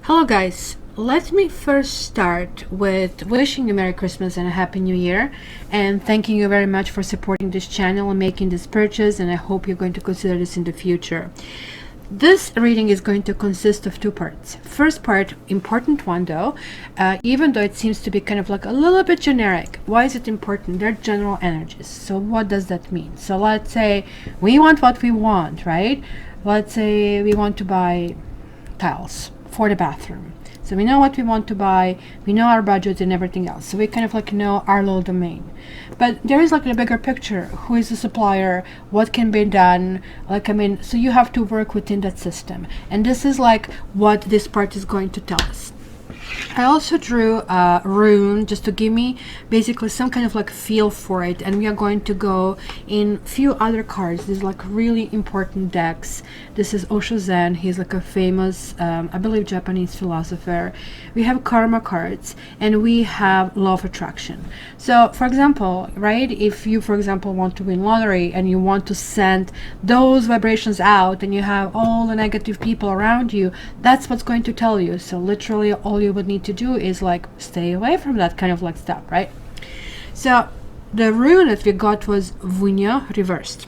Hello guys, let me first start with wishing you Merry Christmas and a Happy New Year, and thanking you very much for supporting this channel and making this purchase, and I hope you're going to consider this in the future. This reading is going to consist of two parts. First part, important one though, even though it seems to be kind of like a little bit generic. Why is it important? They're general energies. So what does that mean? So let's say we want what we want, right? Let's say we want to buy tiles for the bathroom. So we know what we want to buy, we know our budget and everything else. So we kind of like know our little domain. But there is like a bigger picture. Who is the supplier? What can be done? So you have to work within that system. And this is like what this part is going to tell us. I also drew a rune just to give me basically some kind of like feel for it, and we are going to go in few other cards. These like really important decks. This is Osho Zen. He's like a famous I believe Japanese philosopher. We have karma cards and we have law of attraction. So for example, right, if you for example want to win lottery and you want to send those vibrations out and you have all the negative people around you, that's what's going to tell you. So literally all you would need to do is like stay away from that kind of like stuff, right? So the rune that we got was Vunya reversed.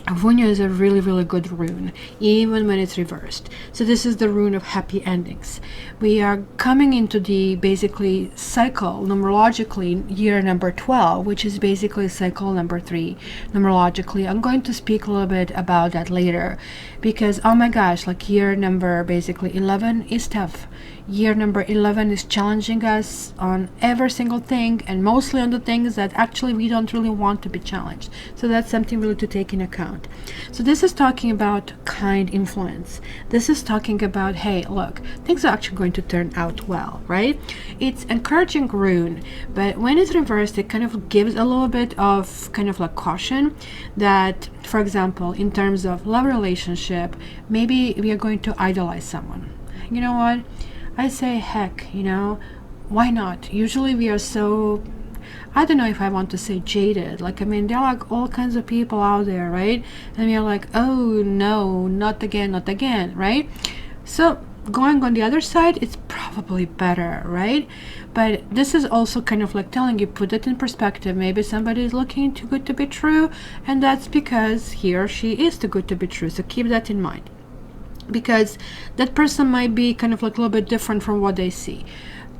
Vunya is a really good rune, even when it's reversed. So this is the rune of happy endings. We are coming into the basically cycle numerologically year number 12, which is basically cycle number 3 numerologically. I'm going to speak a little bit about that later, because oh my gosh, like year number basically 11 is tough. Year number 11 is challenging us on every single thing, and mostly on the things that actually we don't really want to be challenged. So that's something really to take in account. So this is talking about kind influence. This is talking about, hey, look, things are actually going to turn out well, right? It's encouraging rune, but when it's reversed, it kind of gives a little bit of kind of like caution that, for example, in terms of love relationship, maybe we are going to idolize someone. You know what? I say, heck, you know, why not? Usually we are so, I don't know if I want to say jaded. Like, I mean, there are like all kinds of people out there, right? And we are like, oh no, not again, right? So going on the other side, it's probably better, right? But this is also kind of like telling you, put it in perspective. Maybe somebody is looking too good to be true, and that's because he or she is too good to be true. So keep that in mind, because that person might be kind of like a little bit different from what they see.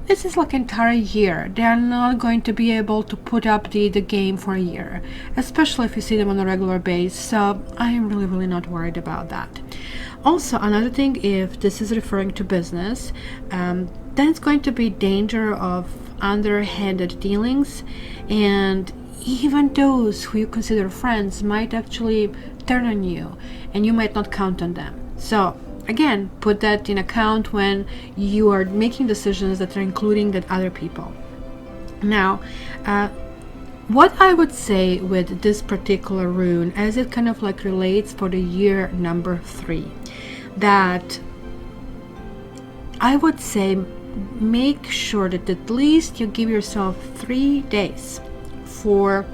This is like entire year. They are not going to be able to put up the game for a year, especially if you see them on a regular basis. So I am really not worried about that. Also, another thing, if this is referring to business, then it's going to be danger of underhanded dealings, and even those who you consider friends might actually turn on you, and you might not count on them. So again, put that in account when you are making decisions that are including that other people. Now, what I would say with this particular rune, as it kind of like relates for the year number 3, that I would say make sure that at least you give yourself 3 days for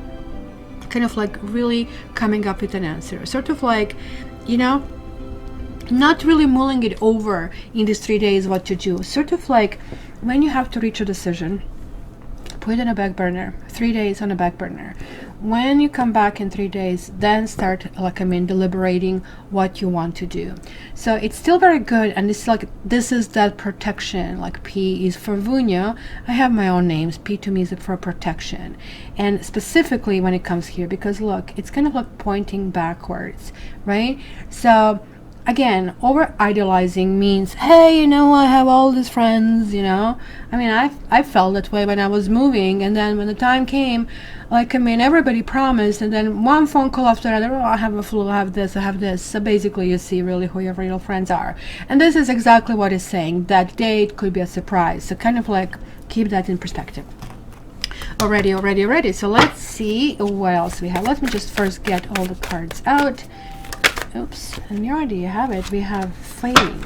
kind of like really coming up with an answer. Sort of like, you know, not really mulling it over in these 3 days what to do. Sort of like when you have to reach a decision, put it on a back burner, 3 days on a back burner. When you come back in 3 days, then start deliberating what you want to do. So it's still very good, and this is that protection. Like P is for Vunya. I have my own names. P to me is for protection, and specifically when it comes here, because look, it's kind of like pointing backwards, right? So again, over idolizing means, hey, you know, I have all these friends, you know. I mean, I felt that way when I was moving, and then when the time came, like, I mean, everybody promised, and then one phone call after another, oh, I have a flu, I have this. So basically you see really who your real friends are. And this is exactly what it's saying. That date could be a surprise. So kind of like keep that in perspective. Already. So let's see what else we have. Let me just first get all the cards out. Oops, and you already have it. We have fighting.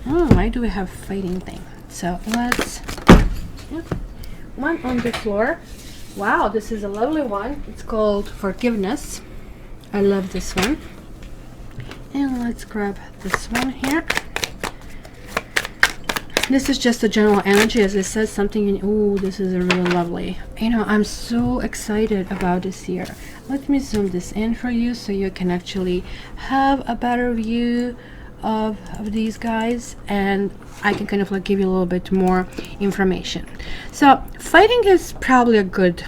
Oh, why do we have fighting thing? So let's, one on the floor. Wow, this is a lovely one. It's called Forgiveness. I love this one. And let's grab this one here. this is just a general energy. As I said, something in, oh, this is really lovely. You know, I'm so excited about this year. Let me zoom this in for you so you can actually have a better view of these guys, and I can kind of like give you a little bit more information. So fighting is probably a good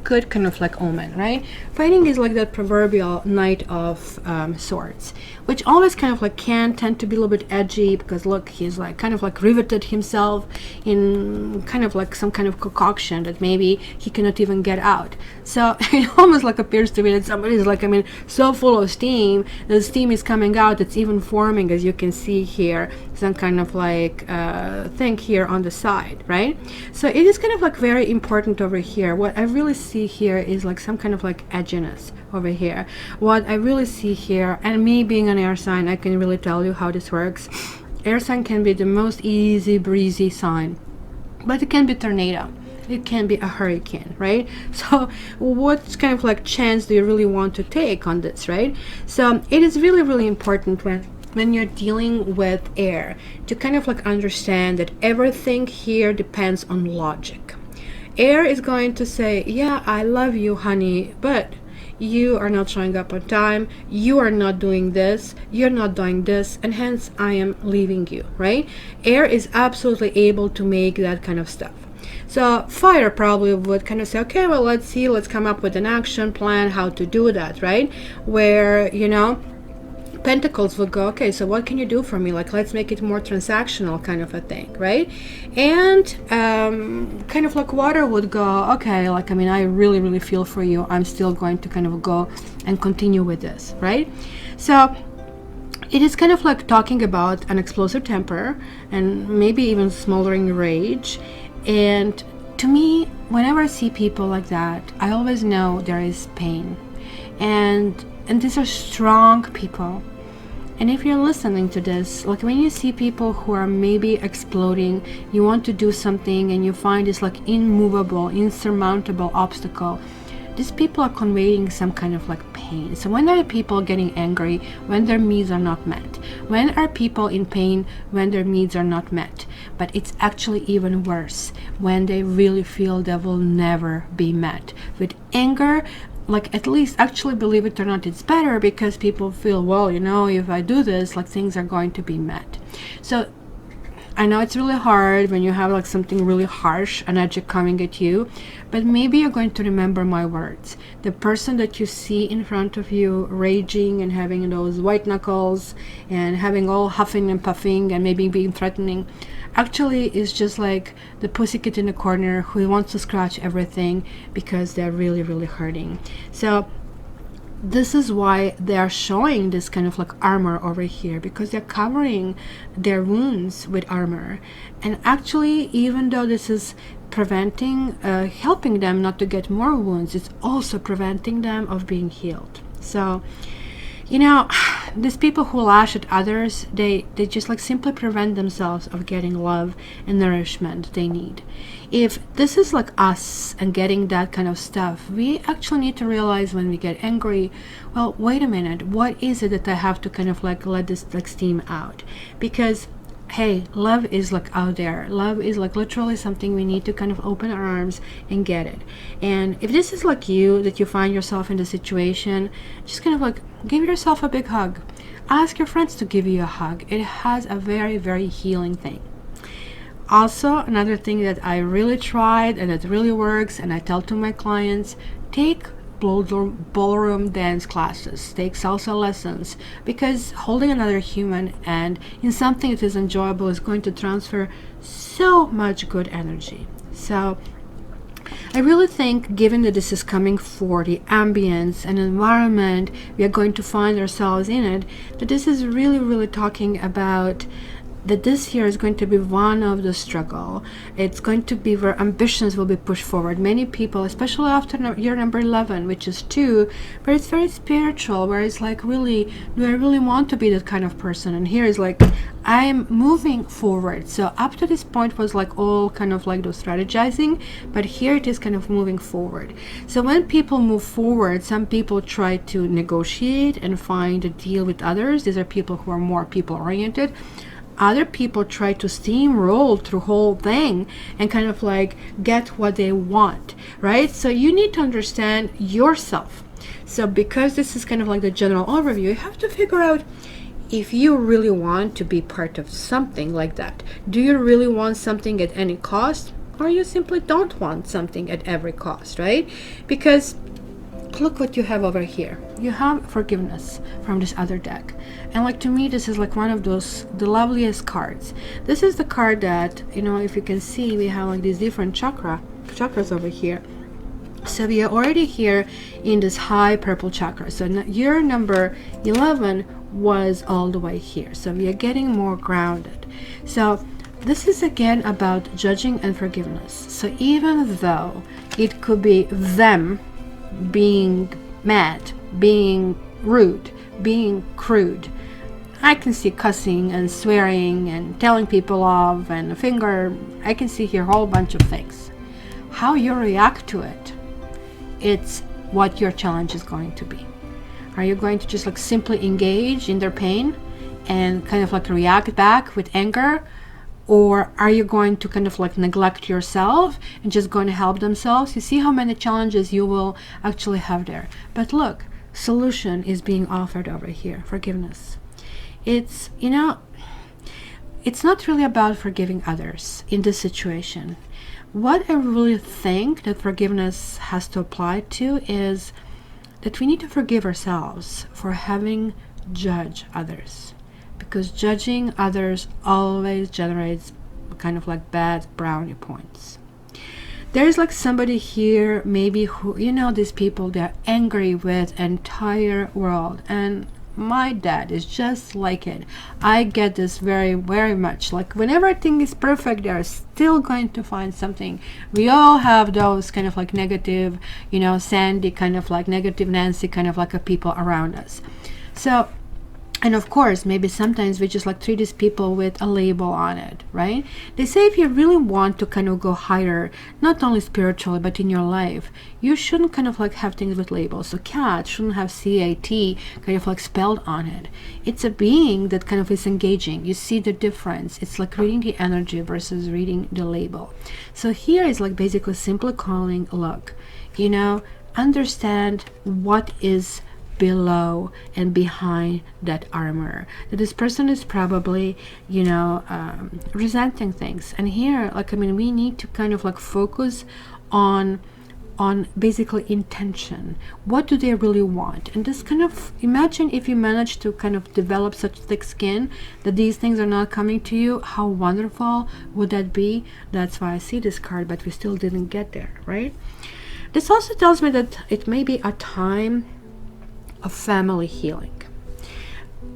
kind of like omen, right? Fighting is like that proverbial knight of swords, which always kind of like can tend to be a little bit edgy, because look, he's like kind of like riveted himself in kind of like some kind of concoction that maybe he cannot even get out. So it almost like appears to me that somebody is like, I mean, so full of steam, the steam is coming out, it's even forming, as you can see here, some kind of like thing here on the side, right? So it is kind of like very important over here. What I really see here is like some kind of like edginess over here. What I really see here, and me being an air sign, I can really tell you how this works. Air sign can be the most easy breezy sign, but it can be tornado, it can be a hurricane, right? So what kind of like chance do you really want to take on this, right? So it is really, really important when you're dealing with air to kind of like understand that everything here depends on logic. Air is going to say, yeah, I love you, honey, but you are not showing up on time, you are not doing this, you're not doing this, and hence I am leaving you, right? Air is absolutely able to make that kind of stuff. So fire probably would kind of say, okay, well, let's see, let's come up with an action plan how to do that, right? Where, you know, Pentacles would go, okay, so what can you do for me? Like, let's make it more transactional kind of a thing, right? And kind of like water would go, okay, like, I mean, I really, really feel for you. I'm still going to kind of go and continue with this, right? So it is kind of like talking about an explosive temper and maybe even smoldering rage. And to me, whenever I see people like that, I always know there is pain. And these are strong people. And if you're listening to this, like when you see people who are maybe exploding, you want to do something and you find this like immovable, insurmountable obstacle, these people are conveying some kind of like pain. So when are people getting angry? When their needs are not met. When are people in pain? When their needs are not met. But it's actually even worse when they really feel they will never be met. With anger, like, at least, actually, believe it or not, it's better because people feel, well, you know, if I do this, like, things are going to be met. So I know it's really hard when you have like something really harsh and edgy coming at you, but maybe you're going to remember my words. The person that you see in front of you raging and having those white knuckles and having all huffing and puffing and maybe being threatening actually is just like the pussycat in the corner who wants to scratch everything because they're really, really hurting. So this is why they are showing this kind of like armor over here, because they're covering their wounds with armor. And actually, even though this is preventing, helping them not to get more wounds, it's also preventing them of being healed. So, you know, these people who lash at others, they just like simply prevent themselves of getting love and nourishment they need. If this is like us and getting that kind of stuff, we actually need to realize when we get angry, well, wait a minute, what is it that I have to kind of like let this like steam out? Because hey, love is like out there. Love is like literally something we need to kind of open our arms and get it. And if this is like you, that you find yourself in the situation, just kind of like give yourself a big hug. Ask your friends to give you a hug. It has a very, very healing thing. Also, another thing that I really tried and it really works, and I tell to my clients, take ballroom dance classes, take salsa lessons, because holding another human and in something that is enjoyable is going to transfer so much good energy. So I really think, given that this is coming for the ambience and environment we are going to find ourselves in it, that this is really, really talking about that this year is going to be one of the struggle. It's going to be where ambitions will be pushed forward. Many people, especially after year number 11, which is 2, where it's very spiritual, where it's like, really, do I really want to be that kind of person? And here is like, I'm moving forward. So up to this point was like all kind of like those strategizing, but here it is kind of moving forward. So when people move forward, some people try to negotiate and find a deal with others. These are people who are more people oriented. other people try to steamroll through whole thing and kind of like get what they want, right? So you need to understand yourself. So because this is kind of like the general overview, you have to figure out if you really want to be part of something like that. Do you really want something at any cost, or you simply don't want something at every cost, right? Because look what you have over here. You have forgiveness from this other deck, and like, to me, this is like one of those, the loveliest cards. This is the card that, you know, if you can see, we have like these different chakras over here. So we are already here in this high purple chakra. So your number 11 was all the way here. So we are getting more grounded. So this is again about judging and forgiveness. So even though it could be them being mad, being rude, being crude, I can see cussing and swearing and telling people off and a finger. I can see here a whole bunch of things. How you react to it, it's what your challenge is going to be. Are you going to just like simply engage in their pain and kind of like react back with anger? Or are you going to kind of like neglect yourself and just going to help themselves? You see how many challenges you will actually have there. But look, solution is being offered over here. Forgiveness. It's, you know, it's not really about forgiving others in this situation. What I really think that forgiveness has to apply to is that we need to forgive ourselves for having judged others. Because judging others always generates kind of like bad brownie points. There's like somebody here maybe who, you know, these people, they're angry with entire world, and my dad is just like it. I get this very, very much. Like whenever everything is perfect, they are still going to find something. We all have those kind of like negative, you know, Sandy, kind of like negative Nancy, kind of like a people around us. So, and of course, maybe sometimes we just like treat these people with a label on it, right? They say if you really want to kind of go higher, not only spiritually, but in your life, you shouldn't kind of like have things with labels. So cat shouldn't have C-A-T kind of like spelled on it. It's a being that kind of is engaging. You see the difference. It's like reading the energy versus reading the label. So here is like basically simply calling, look, you know, understand what is below and behind that armor, that this person is probably, you know, resenting things. And here, like, I mean, we need to kind of like focus on basically intention. What do they really want? And this kind of, imagine if you manage to kind of develop such thick skin that these things are not coming to you, how wonderful would that be? That's why I see this card, but we still didn't get there, right? This also tells me that it may be a time of family healing.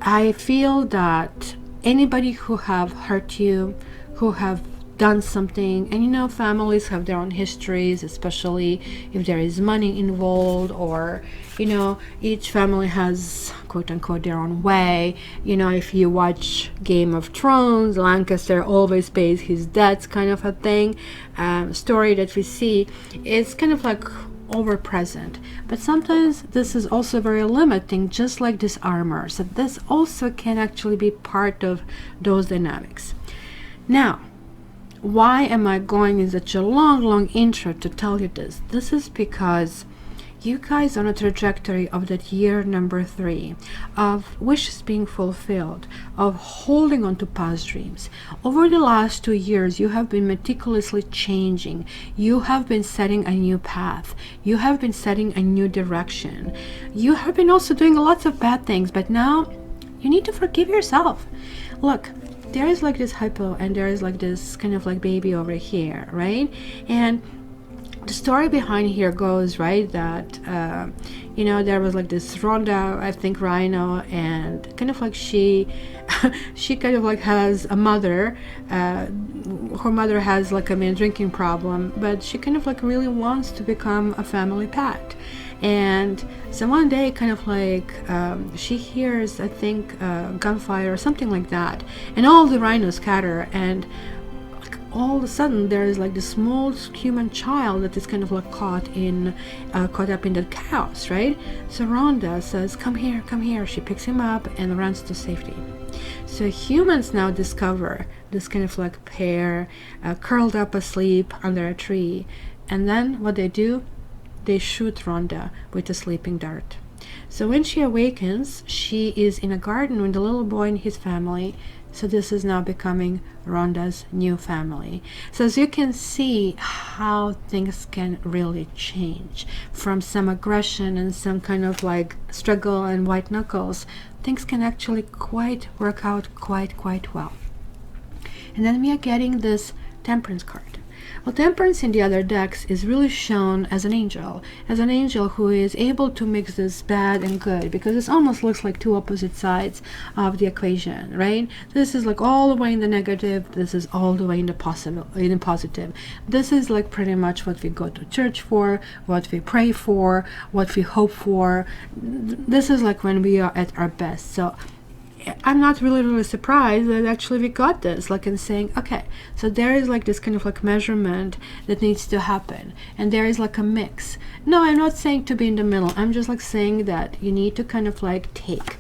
I feel that anybody who have hurt you, who have done something, and you know, families have their own histories, especially if there is money involved, or you know, each family has quote unquote their own way. You know, if you watch Game of Thrones, Lancaster always pays his debts, kind of a thing. Story that we see is kind of like over present, but sometimes this is also very limiting, just like this armor. So this also can actually be part of those dynamics. Now, why am I going in such a long intro to tell you this? This is because you guys are on a trajectory of that year number 3, of wishes being fulfilled, of holding on to past dreams. Over the last 2 years, you have been meticulously changing. You have been setting a new path. You have been setting a new direction. You have been also doing lots of bad things, but now you need to forgive yourself. Look, there is like this Hypo, and there is like this kind of like baby over here, right? And the story behind here goes, right, that you know, there was like this Rhonda, I think, rhino, and kind of like she kind of like has a mother. Her mother has like a drinking problem, but she kind of like really wants to become a family pet. And so one day, kind of like she hears, I think, gunfire or something like that, and all the rhinos scatter, and all of a sudden there is like this small human child that is kind of like caught up in the chaos, right? So Rhonda says, come here, come here. She picks him up and runs to safety. So humans now discover this kind of like pair curled up asleep under a tree, and then what they do, they shoot Rhonda with a sleeping dart. So when she awakens, she is in a garden with a little boy and his family. So this is now becoming Rhonda's new family. So as you can see how things can really change. From some aggression and some kind of like struggle and white knuckles, things can actually work out quite well. And then we are getting this Temperance card. Well, Temperance in the other decks is really shown as an angel who is able to mix this bad and good, because it almost looks like two opposite sides of the equation, right? This is like all the way in the negative, this is all the way in the positive. This is like pretty much what we go to church for, what we pray for, what we hope for. This is like when we are at our best. So I'm not really surprised that actually we got this, like in saying, okay, so there is like this kind of like measurement that needs to happen, and there is like a mix. No, I'm not saying to be in the middle. I'm just like saying that you need to kind of like take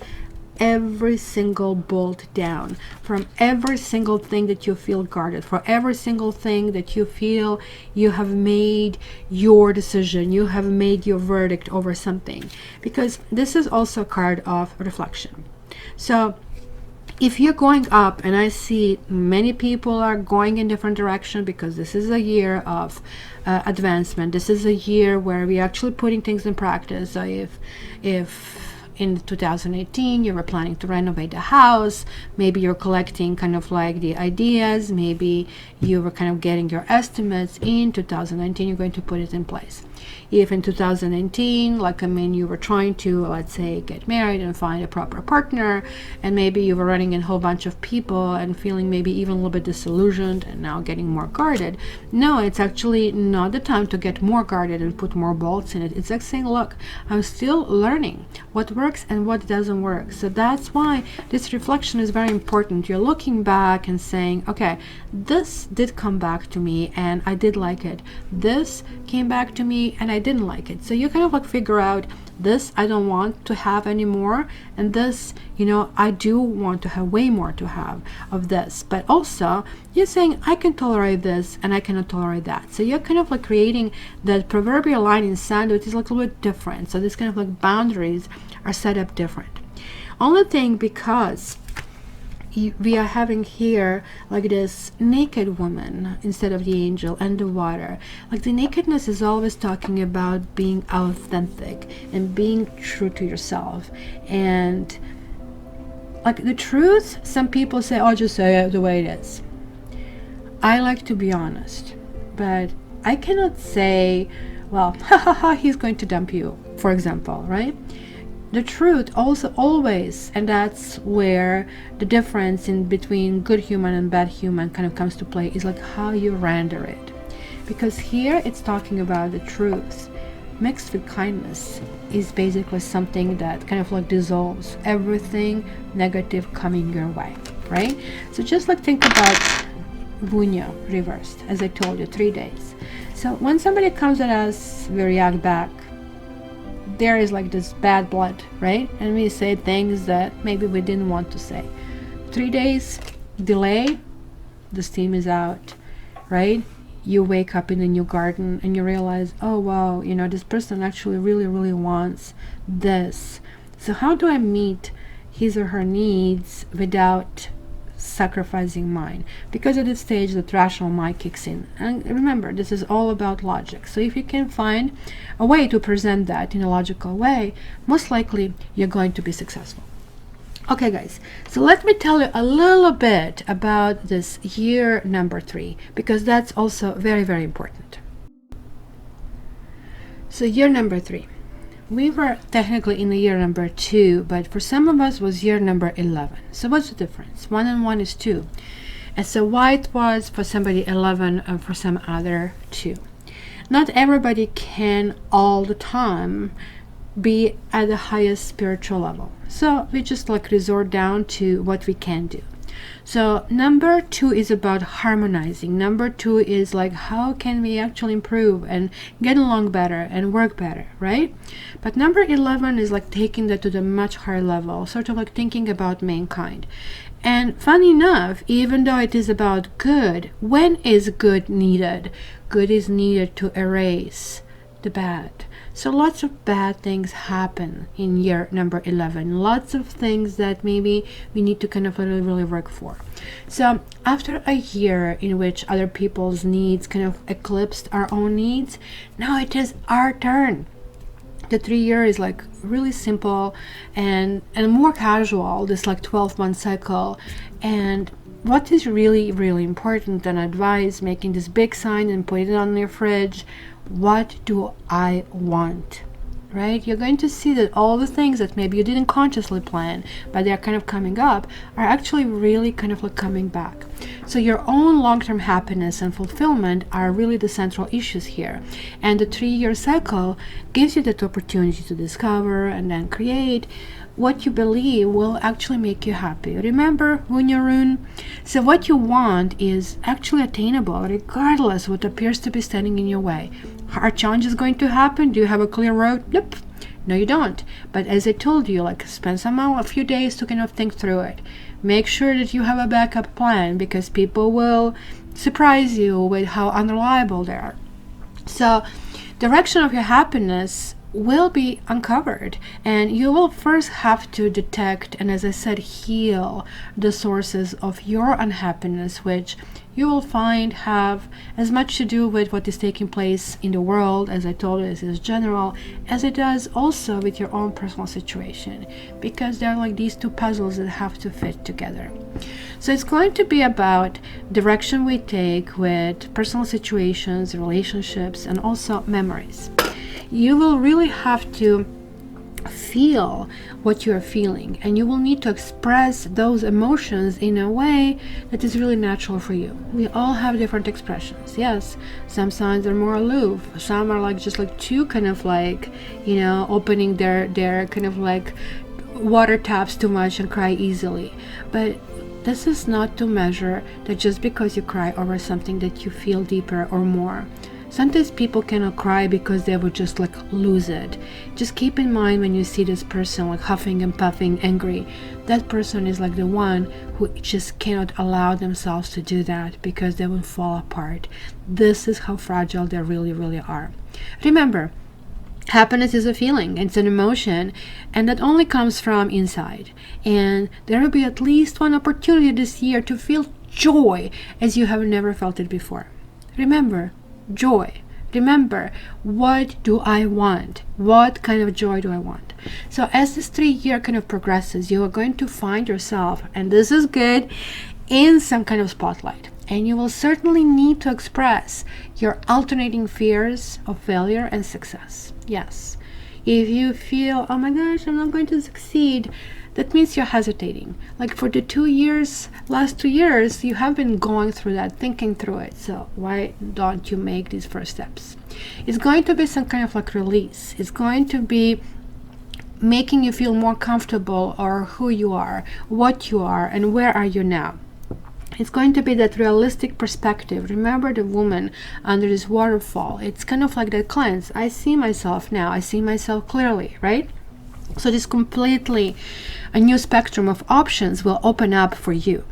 every single bolt down from every single thing that you feel guarded, for every single thing that you feel you have made your decision, you have made your verdict over something, because this is also a card of reflection. So if you're going up, and I see many people are going in different direction, because this is a year of advancement. This is a year where we're actually putting things in practice. So if in 2018 you were planning to renovate the house, maybe you're collecting kind of like the ideas, maybe you were kind of getting your estimates. In 2019 you're going to put it in place. If in 2019, you were trying to, let's say, get married and find a proper partner, and maybe you were running in a whole bunch of people and feeling maybe even a little bit disillusioned and now getting more guarded. No, it's actually not the time to get more guarded and put more bolts in it. It's like saying, look, I'm still learning what works and what doesn't work. So that's why this reflection is very important. You're looking back and saying, okay, this did come back to me and I did like it. This came back to me and I didn't like it. So you kind of like figure out, this I don't want to have anymore, and this, I do want to have way more to have of this. But also you're saying, I can tolerate this and I cannot tolerate that. So you're kind of like creating that proverbial line in sand, which is like a little bit different. So this kind of like boundaries are set up different. Only thing, because we are having here like this naked woman instead of the angel and the water. Like the nakedness is always talking about being authentic and being true to yourself. And like the truth, some people say, oh, just say it the way it is. I like to be honest, but I cannot say, well, he's going to dump you, for example, right? The truth also always, and that's where the difference in between good human and bad human kind of comes to play, is like how you render it. Because here it's talking about the truth mixed with kindness is basically something that kind of like dissolves everything negative coming your way, right? So just like think about Vunya reversed, as I told you, 3 days. So when somebody comes at us, we react back. There is like this bad blood, right? And we say things that maybe we didn't want to say. 3 days delay, the steam is out, right? You wake up in a new garden and you realize, oh wow, this person actually really wants this. So how do I meet his or her needs without sacrificing mine? Because at this stage the rational mind kicks in, and remember, this is all about logic. So if you can find a way to present that in a logical way, most likely you're going to be successful. Okay guys, so let me tell you a little bit about this year number 3, because that's also very important. So year number 3, we were technically in the year number 2, but for some of us was year number 11. So what's the difference? 1 and 1 is 2. And so why it was for somebody 11 and for some other 2. Not everybody can all the time be at the highest spiritual level. So we just like resort down to what we can do. So number 2 is about harmonizing. Number 2 is like, how can we actually improve and get along better and work better, right? But number 11 is like taking that to the much higher level, sort of like thinking about mankind. And funny enough, even though it is about good, when is good needed? Good is needed to erase the bad. So lots of bad things happen in year number 11. Lots of things that maybe we need to kind of really work for. So after a year in which other people's needs kind of eclipsed our own needs, now it is our turn. The 3-year is like really simple and more casual, this like 12-month cycle. And what is really, really important, and advise making this big sign and put it on your fridge, what do I want? Right? You're going to see that all the things that maybe you didn't consciously plan, but they're kind of coming up, are actually really kind of like coming back. So your own long-term happiness and fulfillment are really the central issues here. And the 3-year cycle gives you that opportunity to discover and then create what you believe will actually make you happy. Remember, Rune. So what you want is actually attainable, regardless what appears to be standing in your way. Are challenges going to happen? Do you have a clear road? Nope. No, you don't. But as I told you, like, spend a few days to kind of think through it. Make sure that you have a backup plan, because people will surprise you with how unreliable they are. So direction of your happiness will be uncovered, and you will first have to detect and, as I said, heal the sources of your unhappiness, which you will find have as much to do with what is taking place in the world, as I told you, is general, as it does also with your own personal situation, because they're like these two puzzles that have to fit together. So it's going to be about direction we take with personal situations, relationships, and also memories. You will really have to feel what you're feeling, and you will need to express those emotions in a way that is really natural for you. We all have different expressions. Yes, some signs are more aloof, some are like just like too kind of like, opening their kind of like water taps too much and cry easily. But this is not to measure that just because you cry over something that you feel deeper or more. Sometimes people cannot cry because they would just like lose it. Just keep in mind, when you see this person like huffing and puffing, angry, that person is like the one who just cannot allow themselves to do that, because they will fall apart. This is how fragile they really, really are. Remember, happiness is a feeling, it's an emotion, and that only comes from inside. And there will be at least one opportunity this year to feel joy as you have never felt it before. Remember, joy. Remember, what do I want? What kind of joy do I want? So as this 3-year kind of progresses, you are going to find yourself, and this is good, in some kind of spotlight. And you will certainly need to express your alternating fears of failure and success. Yes. If you feel, oh my gosh, I'm not going to succeed, that means you're hesitating. Like for the last 2 years, you have been going through that, thinking through it. So why don't you make these first steps? It's going to be some kind of like release. It's going to be making you feel more comfortable, or who you are, what you are, and where are you now. It's going to be that realistic perspective. Remember the woman under this waterfall. It's kind of like that cleanse. I see myself now. I see myself clearly, right? So this completely a new spectrum of options will open up for you.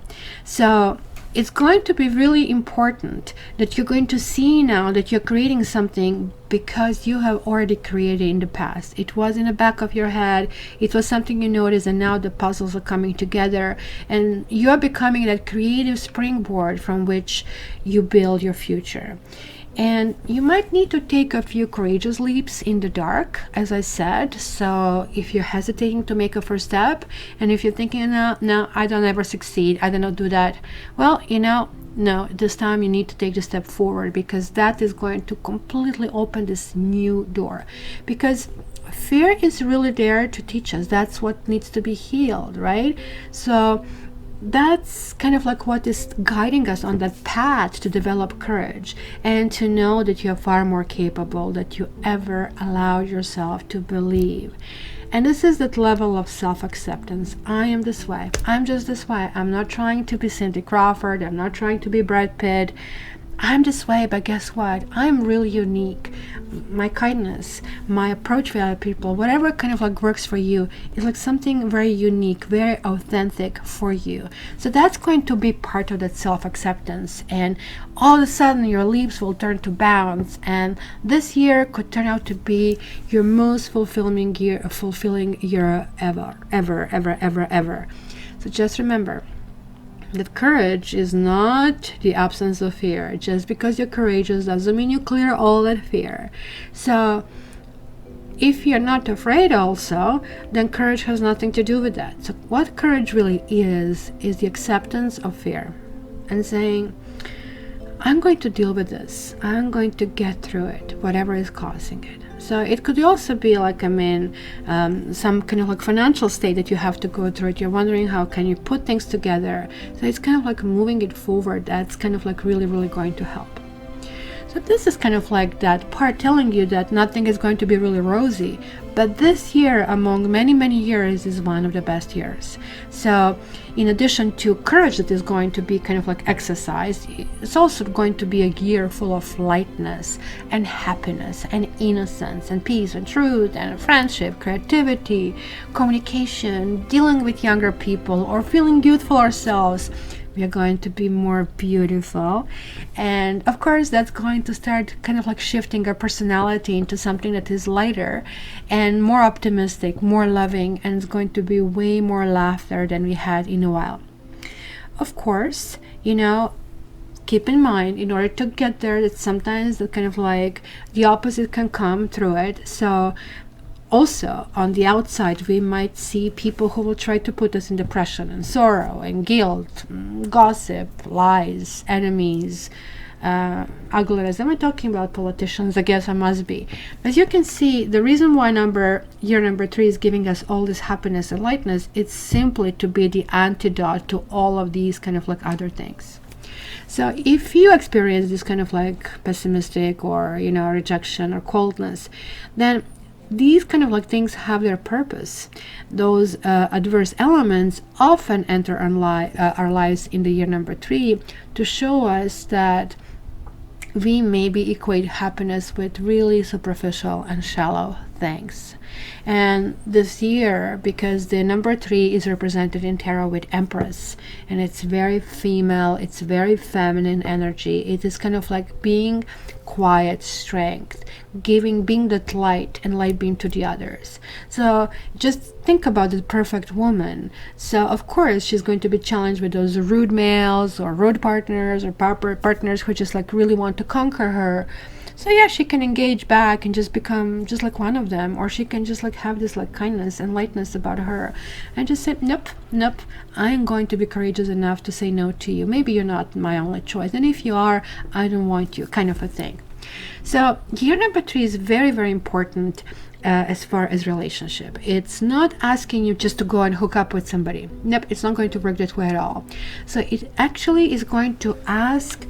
So it's going to be really important that you're going to see now that you're creating something because you have already created in the past. It was in the back of your head. It was something you noticed, and now the puzzles are coming together, and you're becoming that creative springboard from which you build your future. And you might need to take a few courageous leaps in the dark, as I said. So if you're hesitating to make a first step, and if you're thinking, no, I don't ever succeed, I don't do that, well, no, this time you need to take the step forward, because that is going to completely open this new door. Because fear is really there to teach us. That's what needs to be healed, right? So that's kind of like what is guiding us on that path to develop courage and to know that you are far more capable than you ever allowed yourself to believe. And this is that level of self-acceptance. I am this way. I'm just this way. I'm not trying to be Cindy Crawford. I'm not trying to be Brad Pitt. I'm this way, but guess what? I'm really unique. My kindness, my approach with other people, whatever kind of like works for you, is like something very unique, very authentic for you. So that's going to be part of that self-acceptance. And all of a sudden your leaves will turn to bounds. And this year could turn out to be your most fulfilling year ever. So just remember, that courage is not the absence of fear. Just because you're courageous doesn't mean you clear all that fear. So if you're not afraid also, then courage has nothing to do with that. So what courage really is the acceptance of fear and saying, I'm going to deal with this. I'm going to get through it, whatever is causing it. So it could also be like, some kind of like financial state that you have to go through it. You're wondering how can you put things together. So it's kind of like moving it forward. That's kind of like really, really going to help. So this is kind of like that part telling you that nothing is going to be really rosy. But this year, among many, many years, is one of the best years. So in addition to courage that is going to be kind of like exercised, it's also going to be a year full of lightness and happiness and innocence and peace and truth and friendship, creativity, communication, dealing with younger people or feeling youthful ourselves. We are going to be more beautiful, and of course that's going to start kind of like shifting our personality into something that is lighter and more optimistic, more loving, and it's going to be way more laughter than we had in a while. Of course, keep in mind, in order to get there, that sometimes the kind of like the opposite can come through it. So also, on the outside, we might see people who will try to put us in depression and sorrow and guilt, gossip, lies, enemies, ugliness. Am I talking about politicians? I guess I must be. As you can see, the reason why year number 3 is giving us all this happiness and lightness, it's simply to be the antidote to all of these kind of like other things. So if you experience this kind of like pessimistic or, rejection or coldness, then these kind of like things have their purpose. Those adverse elements often enter our lives in the year number 3 to show us that we maybe equate happiness with really superficial and shallow things. And this year, because the number 3 is represented in tarot with Empress, and it's very female, it's very feminine energy. It is kind of like being quiet strength, being that light and light beam to the others. So just think about the perfect woman. So of course she's going to be challenged with those rude males or rude partners or partners who just like really want to conquer her. So yeah, she can engage back and just become just like one of them, or she can just like have this like kindness and lightness about her and just say, nope, I'm going to be courageous enough to say no to you. Maybe you're not my only choice, and if you are, I don't want you, kind of a thing. So year number 3 is very, very important as far as relationship. It's not asking you just to go and hook up with somebody. Nope, it's not going to work that way at all. So it actually is going to ask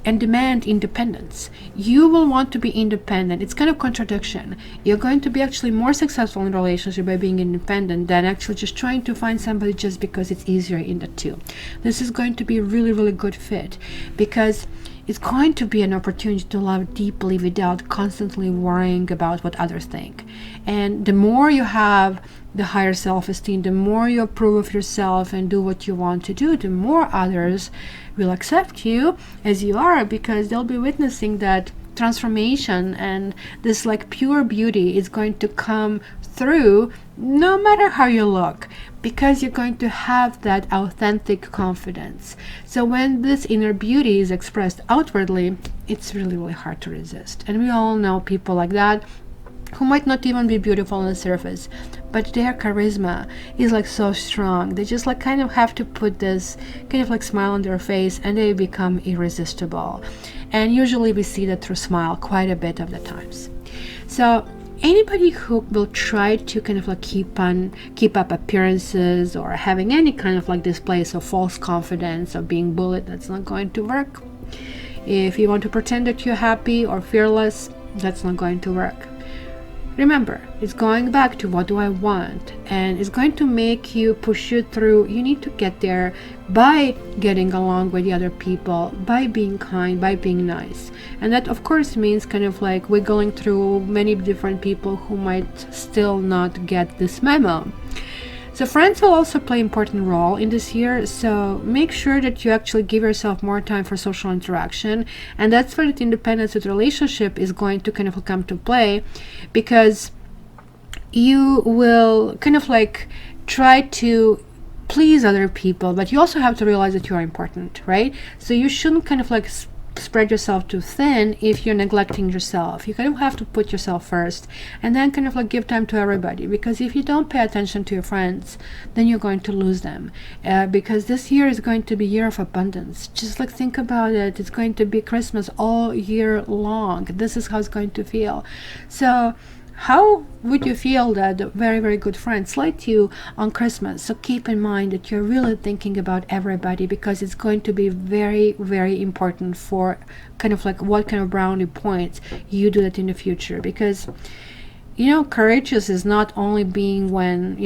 and demand independence. You will want to be independent. It's kind of contradiction. You're going to be actually more successful in a relationship by being independent than actually just trying to find somebody just because it's easier in the two. This is going to be a really, really good fit because it's going to be an opportunity to love deeply without constantly worrying about what others think. And the more you have the higher self-esteem, the more you approve of yourself and do what you want to do, the more others will accept you as you are, because they'll be witnessing that transformation, and this like pure beauty is going to come through no matter how you look, because you're going to have that authentic confidence. So when this inner beauty is expressed outwardly, it's really, really hard to resist. And we all know people like that who might not even be beautiful on the surface, but their charisma is like so strong. They just like kind of have to put this kind of like smile on their face and they become irresistible. And usually we see that through smile quite a bit of the times. So anybody who will try to kind of like keep up appearances or having any kind of like displays of false confidence or being bullied, that's not going to work. If you want to pretend that you're happy or fearless, that's not going to work. remember, it's going back to what do I want, and it's going to make you push you through. You need to get there by getting along with the other people, by being kind, by being nice. And that of course means kind of like wiggling through many different people who might still not get this memo. So friends will also play an important role in this year, so make sure that you actually give yourself more time for social interaction, and that's where the independence with relationship is going to kind of come to play, because you will kind of like try to please other people, but you also have to realize that you are important, right? So you shouldn't kind of like spread yourself too thin if you're neglecting yourself. You kind of have to put yourself first, and then kind of like give time to everybody, because if you don't pay attention to your friends, then you're going to lose them, because this year is going to be year of abundance. Just like think about it, it's going to be Christmas all year long. This is how it's going to feel. So how would you feel that very, very good friends slight you on Christmas? So keep in mind that you're really thinking about everybody, because it's going to be very, very important for kind of like what kind of brownie points you do that in the future. Because courageous is not only being when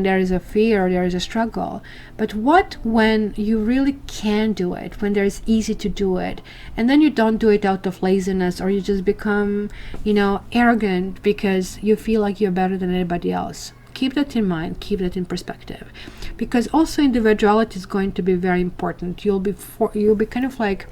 there is a fear, there is a struggle, but what when you really can do it, when there is easy to do it, and then you don't do it out of laziness, or you just become arrogant because you feel like you're better than anybody else. Keep that in mind, keep that in perspective, because also individuality is going to be very important. You'll be kind of like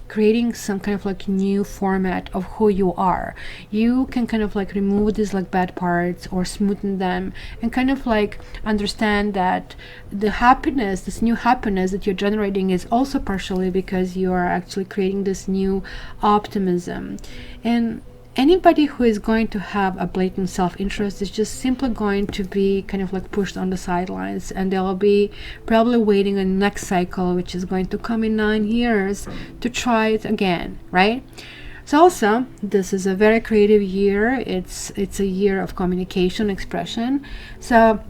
creating some kind of like new format of who you are. You can kind of like remove these like bad parts or smoothen them, and kind of like understand that the happiness, this new happiness that you're generating, is also partially because you are actually creating this new optimism. And anybody who is going to have a blatant self-interest is just simply going to be kind of like pushed on the sidelines, and they'll be probably waiting on the next cycle, which is going to come in 9 years, to try it again, right? So also, this is a very creative year. It's a year of communication, expression. So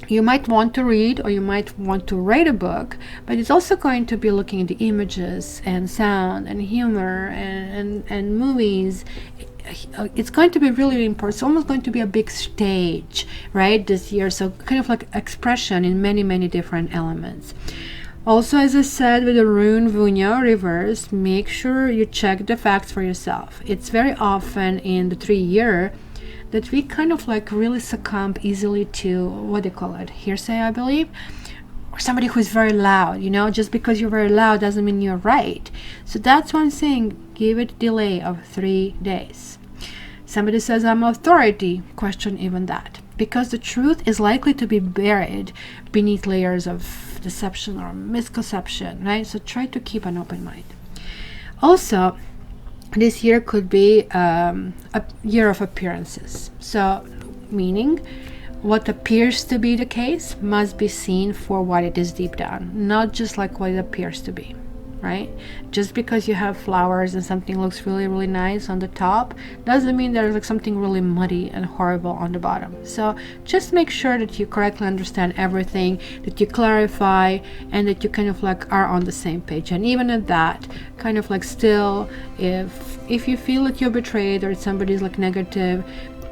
you might want to read, or you might want to write a book, but it's also going to be looking at the images and sound and humor and movies. It's going to be really important. It's almost going to be a big stage, right, this year. So kind of like expression in many, many different elements. Also, as I said, with the rune Vunya reverse, make sure you check the facts for yourself. It's very often in the 3-year that we kind of like really succumb easily to, what do you call it, hearsay, I believe, or somebody who is very loud. Just because you're very loud doesn't mean you're right. So that's one thing. Give it a delay of 3 days. Somebody says I'm authority, question even that, because the truth is likely to be buried beneath layers of deception or misconception, right? So try to keep an open mind. Also, this year could be a year of appearances. So meaning what appears to be the case must be seen for what it is deep down, not just like what it appears to be, right? Just because you have flowers and something looks really, really nice on the top doesn't mean there's like something really muddy and horrible on the bottom. So just make sure that you correctly understand everything, that you clarify, and that you kind of like are on the same page. And even at that, kind of like still, if you feel that you're betrayed or somebody's like negative,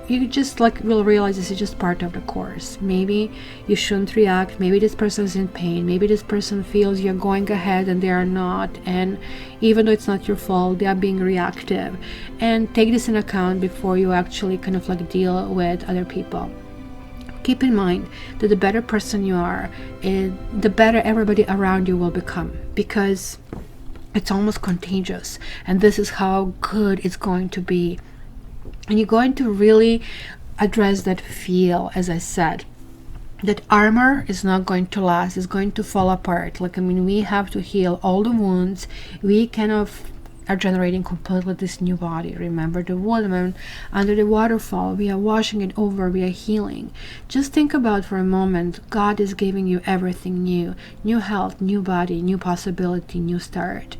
you just like will realize this is just part of the course. Maybe you shouldn't react. Maybe this person is in pain. Maybe this person feels you're going ahead and they are not, and even though it's not your fault, they are being reactive. And take this in account before you actually kind of like deal with other people. Keep in mind that the better person you are, the better everybody around you will become, because it's almost contagious, and this is how good it's going to be. And you're going to really address that feel, as I said. That armor is not going to last, it's going to fall apart. We have to heal all the wounds. We kind of are generating completely this new body. Remember the woman under the waterfall, we are washing it over, we are healing. Just think about for a moment, God is giving you everything new. New health, new body, new possibility, new start.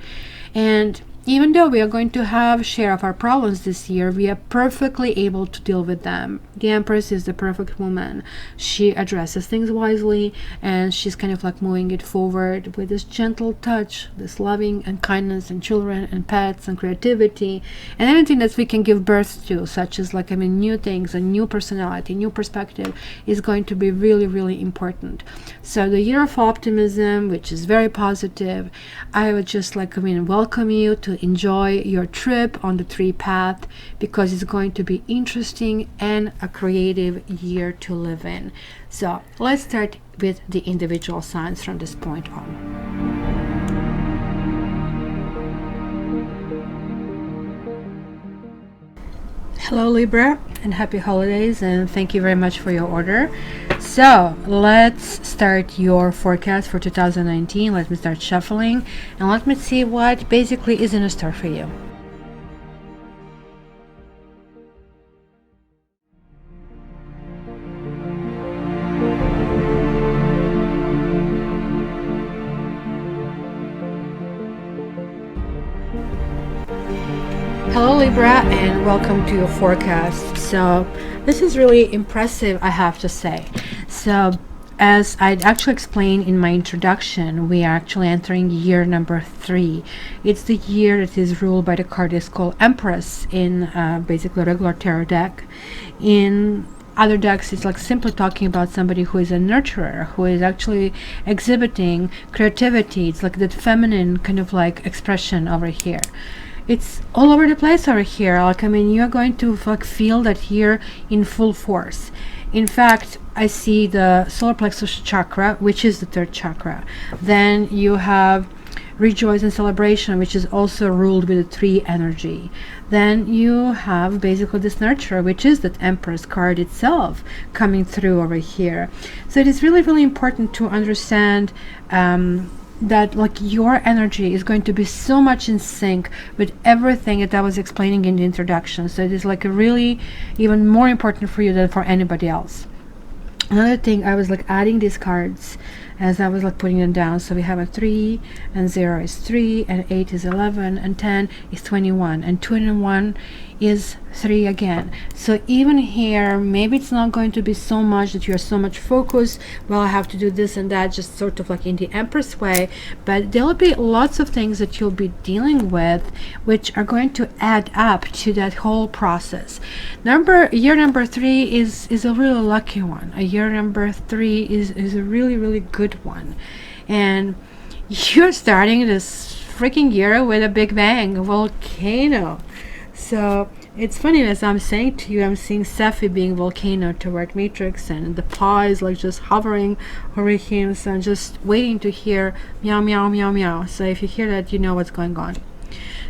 And even though we are going to have share of our problems this year, we are perfectly able to deal with them. The Empress is the perfect woman. She addresses things wisely, and she's kind of like moving it forward with this gentle touch, this loving and kindness and children and pets and creativity and anything that we can give birth to, such as like, I mean, new things, a new personality, new perspective is going to be really, really important. So the year of optimism, which is very positive, I would just like, I mean, welcome you to enjoy your trip on the tree path, because it's going to be interesting and a creative year to live in. So let's start with the individual signs from this point on. Hello Libra, and happy holidays, and thank you very much for your order. So let's start your forecast for 2019. Let me start shuffling and let me see what basically is in a store for you. Hello Libra, and welcome to your forecast. So this is really impressive, I have to say. So as I'd actually explained in my introduction, we are actually entering year number 3. It's the year that is ruled by the card is called Empress in basically a regular tarot deck. In other decks, it's like simply talking about somebody who is a nurturer, who is actually exhibiting creativity. It's like that feminine kind of like expression over here. It's all over the place over here. Like, I mean, you're going to like feel that here in full force. In fact, I see the solar plexus chakra, which is the 3rd chakra. Then you have rejoice and celebration, which is also ruled with the 3 energy. Then you have basically this nurturer, which is that Empress card itself coming through over here. So it is really, really important to understand that like your energy is going to be so much in sync with everything that I was explaining in the introduction. So it is like a really even more important for you than for anybody else. Another thing, I was like adding these cards as I was like putting them down. So we have a 3, and 0 is 3, and 8 is 11, and 10 is 21, and 2 and 1 is 3 again. So even here, maybe it's not going to be so much that you're so much focused, well, I have to do this and that, just sort of like in the Empress way, but there'll be lots of things that you'll be dealing with which are going to add up to that whole process. Year number 3 is a really lucky one. A year number 3 is a really, really good one. And you're starting this freaking year with a big bang, a volcano. So it's funny, as I'm saying to you, I'm seeing Sephi being volcano toward Matrix, and the paw is like just hovering over him, so I'm just waiting to hear meow meow meow meow. So if you hear that, you know what's going on.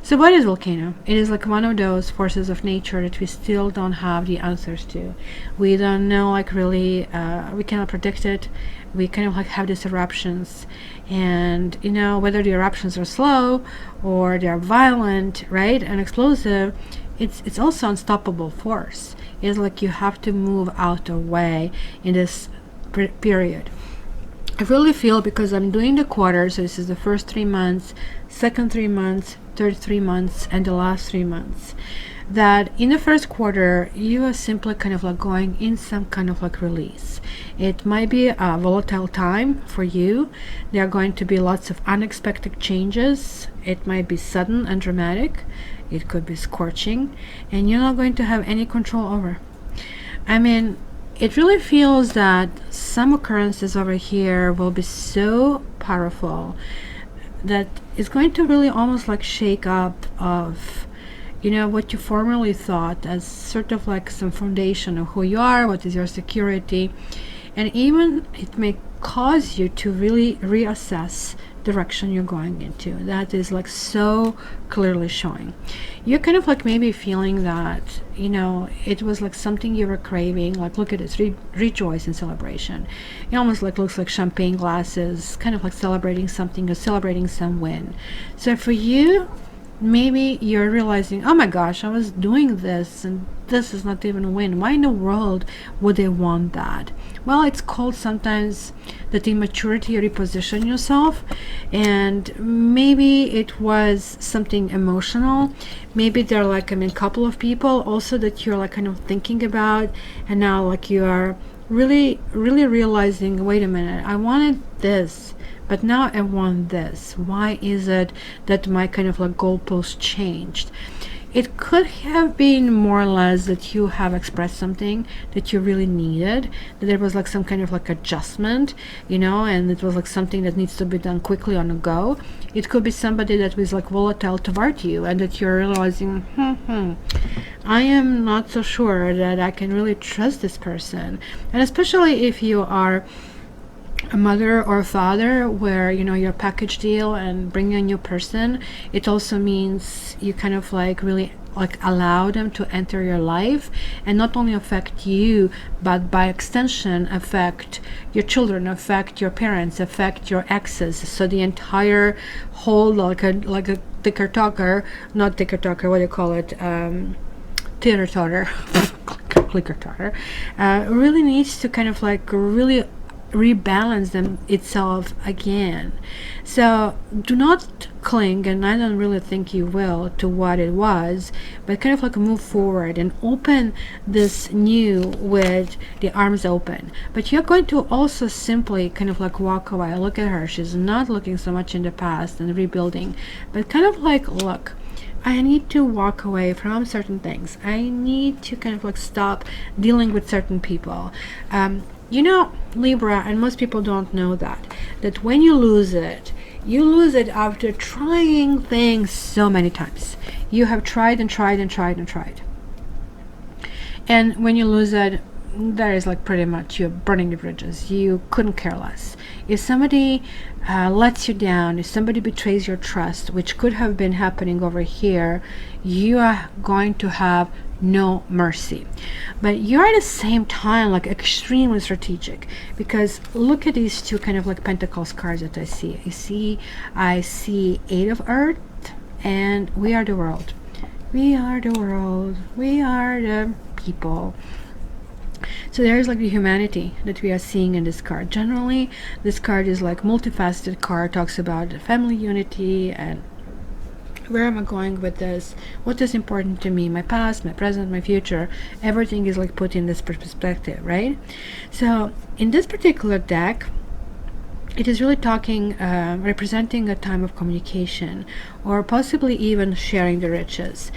So what is volcano? It is like one of those forces of nature that we still don't have the answers to. We don't know, like really, we cannot predict it. We kind of like have these eruptions, and you know, whether the eruptions are slow or they are violent, right, and explosive, it's also unstoppable force. It's like you have to move out of the way in this period. I really feel, because I'm doing the quarters, so this is the first 3 months, second 3 months, third 3 months, and the last 3 months, that in the first quarter you are simply kind of like going in some kind of like release. It might be a volatile time for you. There are going to be lots of unexpected changes. It might be sudden and dramatic. It could be scorching, and you're not going to have any control over. I mean, it really feels that some occurrences over here will be so powerful that it's going to really almost like shake up of, you know, what you formerly thought as sort of like some foundation of who you are, what is your security, and even it may cause you to really reassess direction you're going into. That is like so clearly showing. You're kind of like maybe feeling that, you know, it was like something you were craving, like look at this, rejoice and celebration. It almost like looks like champagne glasses, kind of like celebrating something or celebrating some win. So for you, maybe you're realizing, oh my gosh, I was doing this and this is not even a win. Why in the world would they want that? Well, it's called sometimes that immaturity, reposition yourself, and maybe it was something emotional. Maybe there are like, couple of people also that you're like kind of thinking about, and now like you are really realizing, wait a minute, I wanted this, but now I want this. Why is it that my kind of like goalpost changed? It could have been more or less that you have expressed something that you really needed, that there was like some kind of like adjustment, and it was like something that needs to be done quickly on the go. It could be somebody that was like volatile toward you, and that you're realizing, I am not so sure that I can really trust this person. And especially if you are a mother or a father, where you're a package deal and bringing a new person, it also means you kind of like really like allow them to enter your life and not only affect you, but by extension affect your children, affect your parents, affect your exes. So the entire whole like a ticker talker, not ticker talker, what do you call it, teeter totter, clicker totter, really needs to kind of like really rebalance them itself again. So do not cling, and I don't really think you will, to what it was, but kind of like move forward and open this new with the arms open. But you're going to also simply kind of like walk away. Look at her, she's not looking so much in the past and rebuilding, but kind of like, look, I need to walk away from certain things. I need to kind of like stop dealing with certain people. Libra, and most people don't know that when you lose it after trying things so many times. You have tried and tried and tried and tried. And when you lose it, that is like pretty much you're burning the bridges. You couldn't care less. If somebody lets you down, if somebody betrays your trust, which could have been happening over here, you are going to have no mercy. But you're at the same time like extremely strategic, because look at these two kind of like Pentacles cards that I see. I see Eight of Earth, and we are the world. We are the world. We are the people. So there's like the humanity that we are seeing in this card. Generally, this card is like multifaceted card, talks about family unity and where am I going with this, what is important to me, my past, my present, my future. Everything is like put in this perspective, right? So in this particular deck, it is really talking, representing a time of communication, or possibly even sharing the riches.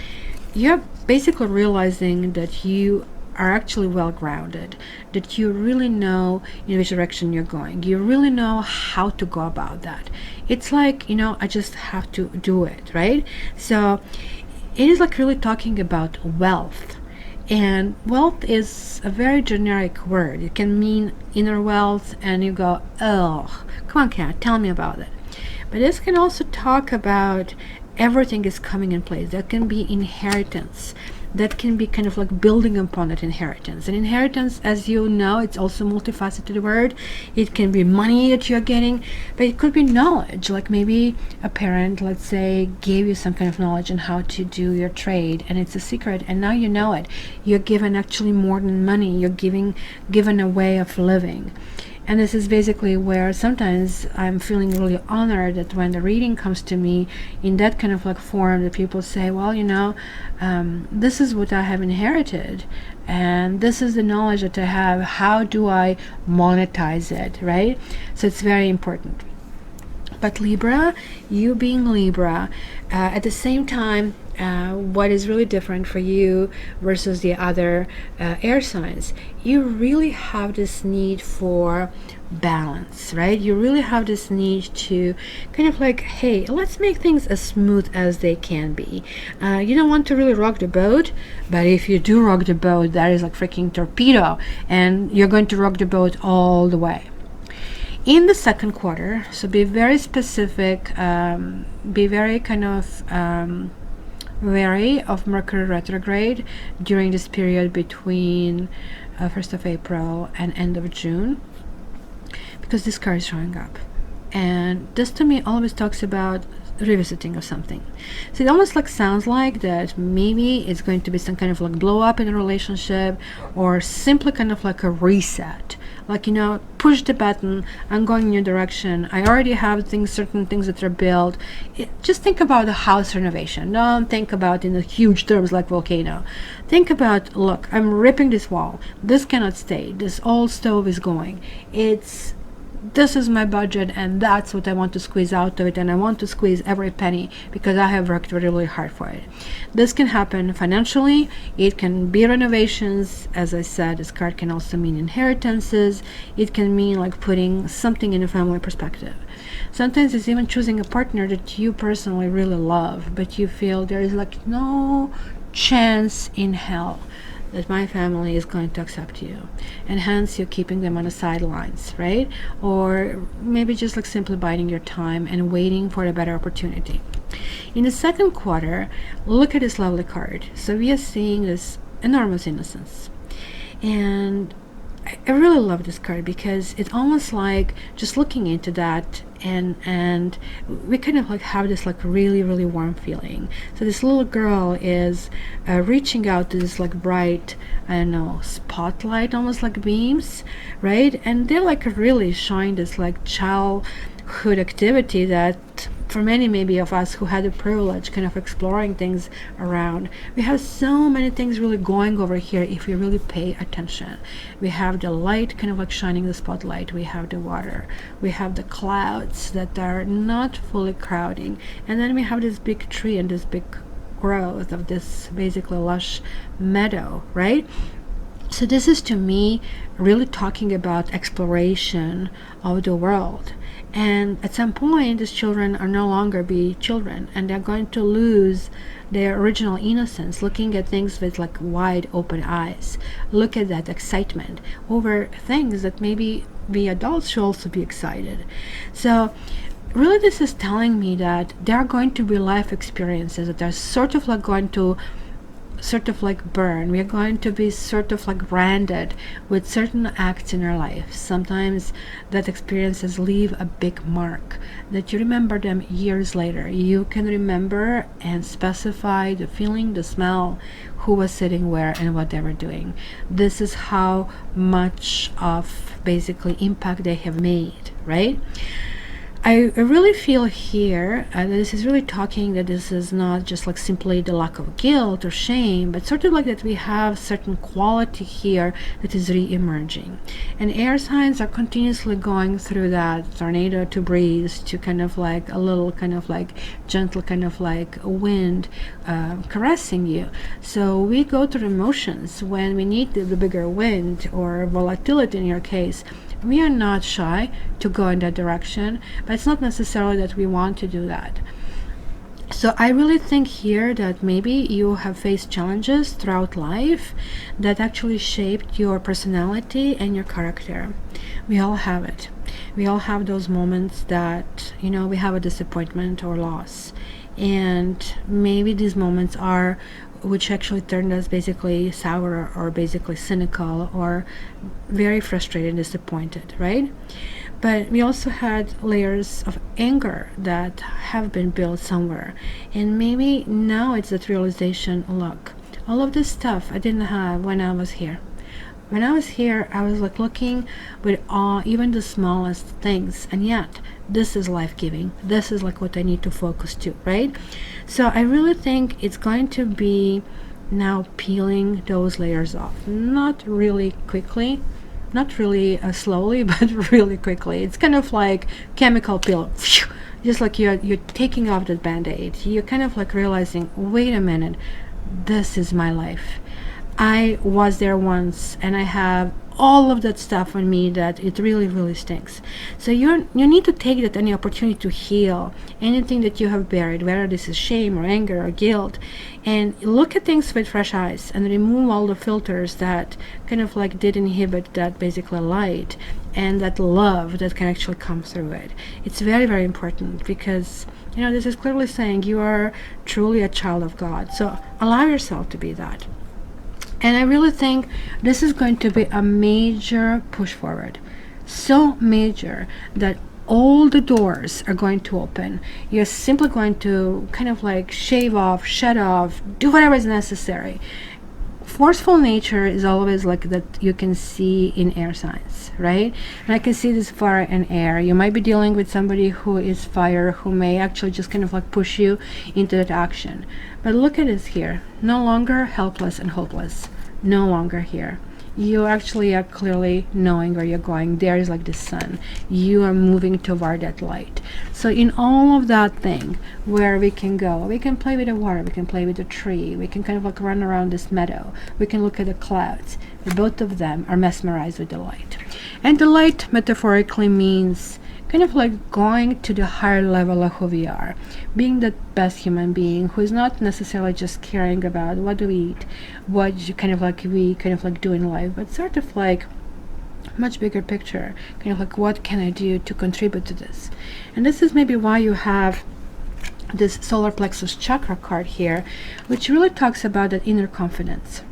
You're basically realizing that you are actually well grounded, that you really know in which direction you're going, you really know how to go about that. It's like, I just have to do it, right? So it is like really talking about wealth. And wealth is a very generic word. It can mean inner wealth, and you go, oh, come on, Kat, tell me about it. But this can also talk about everything is coming in place. That can be inheritance. That can be kind of like building upon that inheritance. And inheritance, as you know, it's also a multifaceted word. It can be money that you're getting, but it could be knowledge. Like maybe a parent, let's say, gave you some kind of knowledge on how to do your trade, and it's a secret, and now you know it. You're given actually more than money. You're given a way of living. And this is basically where sometimes I'm feeling really honored that when the reading comes to me in that kind of like form, that people say, well, this is what I have inherited, and this is the knowledge that I have. How do I monetize it, right? So it's very important. But Libra, you being Libra, at the same time, what is really different for you versus the other air signs, you really have this need for balance, right? You really have this need to kind of like, hey, let's make things as smooth as they can be. You don't want to really rock the boat, but if you do rock the boat, that is like freaking torpedo, and you're going to rock the boat all the way. In the second quarter, so be very specific, be very kind of wary of Mercury retrograde during this period between 1st of April and end of June, because this card is showing up. And this to me always talks about revisiting of something. So it almost like sounds like that maybe it's going to be some kind of like blow up in a relationship, or simply kind of like a reset, like, push the button, I'm going in your direction, I already have certain things that are built. Just think about a house renovation. Don't think about in the huge terms like volcano. Think about, look, I'm ripping this wall, this cannot stay, this old stove is going, this is my budget, and that's what I want to squeeze out of it, and I want to squeeze every penny because I have worked really, really hard for it. This can happen financially, it can be renovations. As I said, this card can also mean inheritances. It can mean like putting something in a family perspective. Sometimes it's even choosing a partner that you personally really love, but you feel there is like no chance in hell that my family is going to accept you, and hence you're keeping them on the sidelines, right? Or maybe just like simply biding your time and waiting for a better opportunity. In the second quarter, look at this lovely card. So we are seeing this enormous innocence, and I really love this card because it's almost like just looking into that, and we kind of like have this like really, really warm feeling. So this little girl is reaching out to this like bright, I don't know, spotlight, almost like beams, right? And they're like really showing this like childhood activity that for many maybe of us who had the privilege kind of exploring things around, we have so many things really going over here if we really pay attention. We have the light kind of like shining the spotlight, we have the water, we have the clouds that are not fully crowding, and then we have this big tree and this big growth of this basically lush meadow, right? So this is to me really talking about exploration of the world. And at some point, these children are no longer be children, and they're going to lose their original innocence, looking at things with like wide open eyes. Look at that excitement over things that maybe we adults should also be excited. So really this is telling me that there are going to be life experiences that are sort of like going to sort of like burn. We are going to be sort of like branded with certain acts in our life. Sometimes that experiences leave a big mark that you remember them years later. You can remember and specify the feeling, the smell, who was sitting where, and what they were doing. This is how much of basically impact they have made, right? I really feel here that this is really talking that this is not just like simply the lack of guilt or shame, but sort of like that we have certain quality here that is re-emerging. And air signs are continuously going through that tornado to breeze to kind of like a little kind of like gentle kind of like wind caressing you. So we go through emotions when we need the bigger wind or volatility in your case. We are not shy to go in that direction, but it's not necessarily that we want to do that. So I really think here that maybe you have faced challenges throughout life that actually shaped your personality and your character. We all have it. We all have those moments that, we have a disappointment or loss. And maybe these moments are which actually turned us basically sour or basically cynical or very frustrated and disappointed, right? But we also had layers of anger that have been built somewhere, and maybe now it's that realization, look, all of this stuff I didn't have when I was here. When I was here, I was like looking with awe, even the smallest things, and yet this is life-giving. This is like what I need to focus to, right? So I really think it's going to be now peeling those layers off. Not really quickly, not really slowly, but really quickly. It's kind of like chemical peel. Just like you're taking off that band-aid. You're kind of like realizing, wait a minute, this is my life. I was there once, and I have all of that stuff on me that it really, really stinks. So you need to take that any opportunity to heal anything that you have buried, whether this is shame or anger or guilt, and look at things with fresh eyes and remove all the filters that kind of like did inhibit that basically light and that love that can actually come through it. It's very, very important because this is clearly saying you are truly a child of God. So allow yourself to be that. And I really think this is going to be a major push forward. So major that all the doors are going to open. You're simply going to kind of like shave off, shut off, do whatever is necessary. Forceful nature is always like that you can see in air signs, right? And I can see this fire and air. You might be dealing with somebody who is fire, who may actually just kind of like push you into that action. But look at this here. No longer helpless and hopeless. No longer here. You actually are clearly knowing where you're going. There is like the sun. You are moving toward that light. So in all of that thing, where we can go, we can play with the water, we can play with the tree, we can kind of like run around this meadow, we can look at the clouds. Both of them are mesmerized with the light. And the light metaphorically means kind of like going to the higher level of who we are, being the best human being who is not necessarily just caring about what do we eat, what kind of like we kind of like do in life, but sort of like much bigger picture, kind of like what can I do to contribute to this. And this is maybe why you have this solar plexus chakra card here, which really talks about that inner confidence.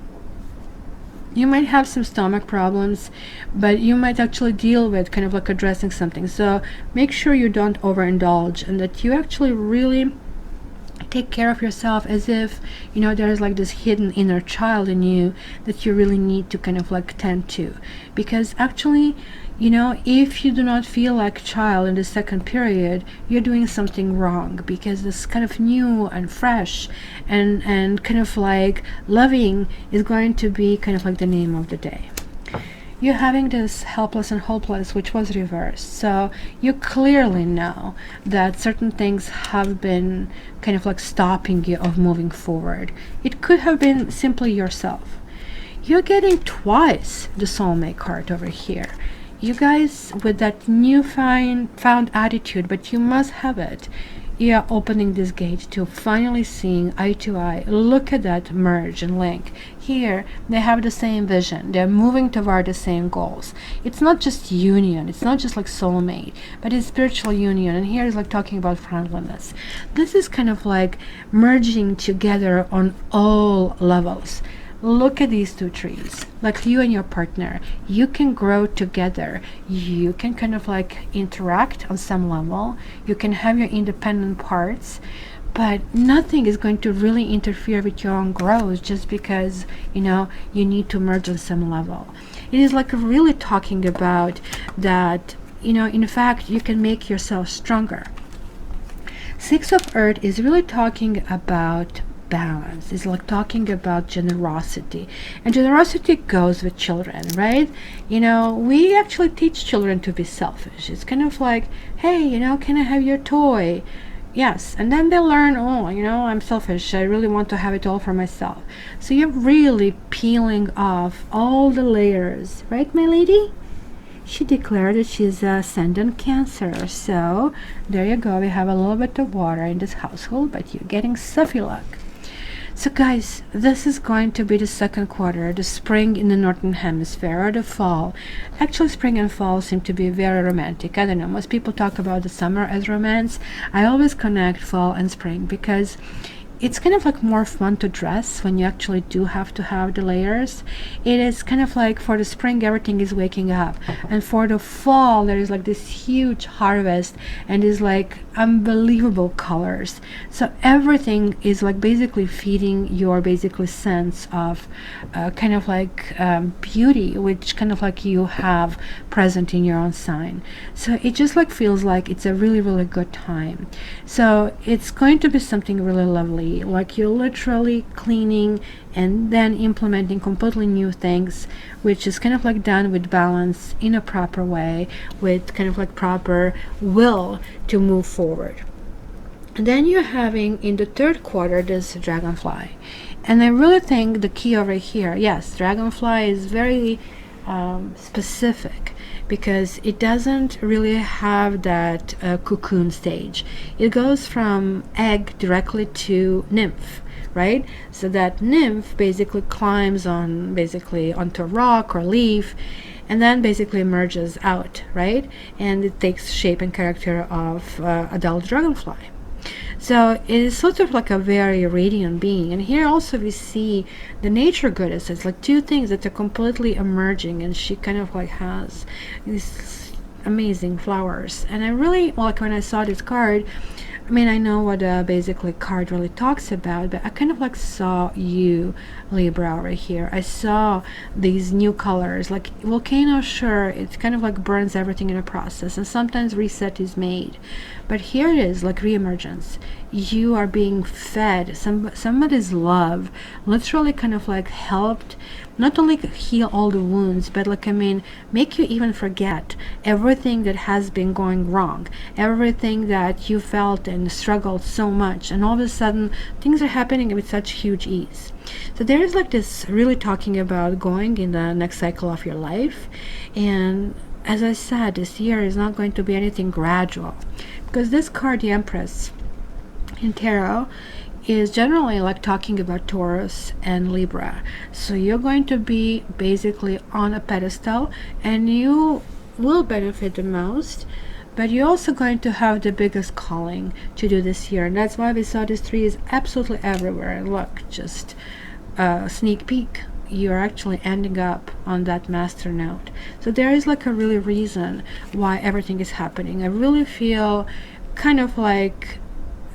You might have some stomach problems, but you might actually deal with kind of like addressing something. So make sure you don't overindulge and that you actually really take care of yourself, as if, you know, there's like this hidden inner child in you that you really need to kind of like tend to. Because actually, you know, if you do not feel like a child in the second period, you're doing something wrong, because this kind of new and fresh and kind of like loving is going to be kind of like the name of the day. You're having this helpless and hopeless, which was reversed. So you clearly know that certain things have been kind of like stopping you of moving forward. It could have been simply yourself. You're getting twice the soulmate card over here. You guys, with that newfound attitude, but you must have it, you are opening this gate to finally seeing eye to eye. Look at that merge and link. Here, they have the same vision. They're moving toward the same goals. It's not just union. It's not just like soulmate, but it's spiritual union. And here is like talking about friendliness. This is kind of like merging together on all levels. Look at these two trees, like you and your partner. You can grow together. You can kind of like interact on some level. You can have your independent parts, but nothing is going to really interfere with your own growth just because, you know, you need to merge on some level. It is like really talking about that, you know, in fact, you can make yourself stronger. Six of Earth is really talking about balance. It's like talking about generosity, and generosity goes with children, right? You know, we actually teach children to be selfish. It's kind of like, hey, you know, can I have your toy? Yes. And then they learn, oh, you know, I'm selfish, I really want to have it all for myself. So you're really peeling off all the layers, right, my lady? She declared that she's ascendant Cancer, so there you go. We have a little bit of water in this household, but you're getting stuffy luck. So guys, this is going to be the second quarter, the spring in the northern hemisphere, or the fall. Actually, spring and fall seem to be very romantic. I don't know, most people talk about the summer as romance. I always connect fall and spring because it's kind of like more fun to dress when you actually do have to have the layers. It is kind of like for the spring everything is waking up, and for the fall there is like this huge harvest and is like unbelievable colors. So everything is like basically feeding your basically sense of kind of like beauty, which kind of like you have present in your own sign. So it just like feels like it's a really, really good time. So it's going to be something really lovely, like you're literally cleaning and then implementing completely new things, which is kind of like done with balance in a proper way, with kind of like proper will to move forward. And then you're having in the third quarter this Dragonfly, and I really think the key over here, yes, Dragonfly is very specific, because it doesn't really have that cocoon stage. It goes from egg directly to nymph, right? So that nymph basically climbs on basically onto a rock or leaf, and then basically emerges out, right? And it takes shape and character of adult dragonfly. So it is sort of like a very radiant being. And here also we see the nature goddess. It's like two things that are completely emerging, and she kind of like has this amazing flowers. And I really, like, when I saw this card, I mean, I know what basically card really talks about, but I kind of like saw you, Libra, over here. I saw these new colors, like volcano. Sure, it's kind of like burns everything in a process, and sometimes reset is made, but here it is, like reemergence. You are being fed somebody's love, literally kind of like helped not only heal all the wounds, but like, I mean, make you even forget everything that has been going wrong, everything that you felt and struggled so much, and all of a sudden things are happening with such huge ease. So there is like this really talking about going in the next cycle of your life. And as I said, this year is not going to be anything gradual, because this card, the Empress in tarot, is generally like talking about Taurus and Libra. So you're going to be basically on a pedestal, and you will benefit the most, but you're also going to have the biggest calling to do this year. And that's why we saw this tree is absolutely everywhere. And look, just a sneak peek, you're actually ending up on that master note. So there is like a really reason why everything is happening. I really feel kind of like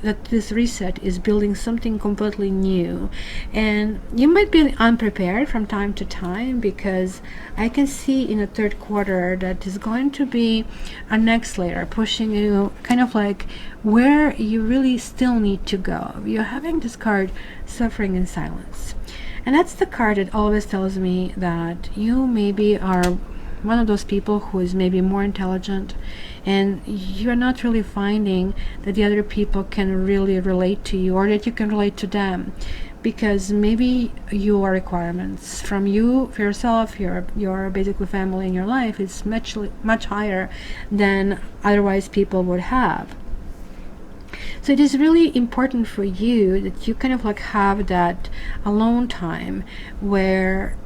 that this reset is building something completely new, and you might be unprepared from time to time, because I can see in the third quarter that is going to be a next layer pushing you kind of like where you really still need to go. You're having this card, Suffering in Silence, and that's the card that always tells me that you maybe are one of those people who is maybe more intelligent, and you're not really finding that the other people can really relate to you, or that you can relate to them, because maybe your requirements from you for yourself, your basically family in your life, is much higher than otherwise people would have. So it is really important for you that you kind of like have that alone time where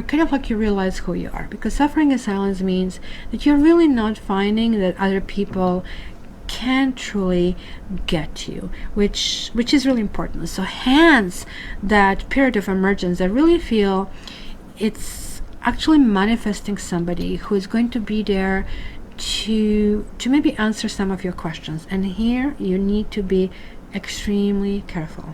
kind of like you realize who you are, because suffering in silence means that you're really not finding that other people can truly get you, which is really important. So hence that period of emergence, I really feel it's actually manifesting somebody who is going to be there to maybe answer some of your questions. And here you need to be extremely careful,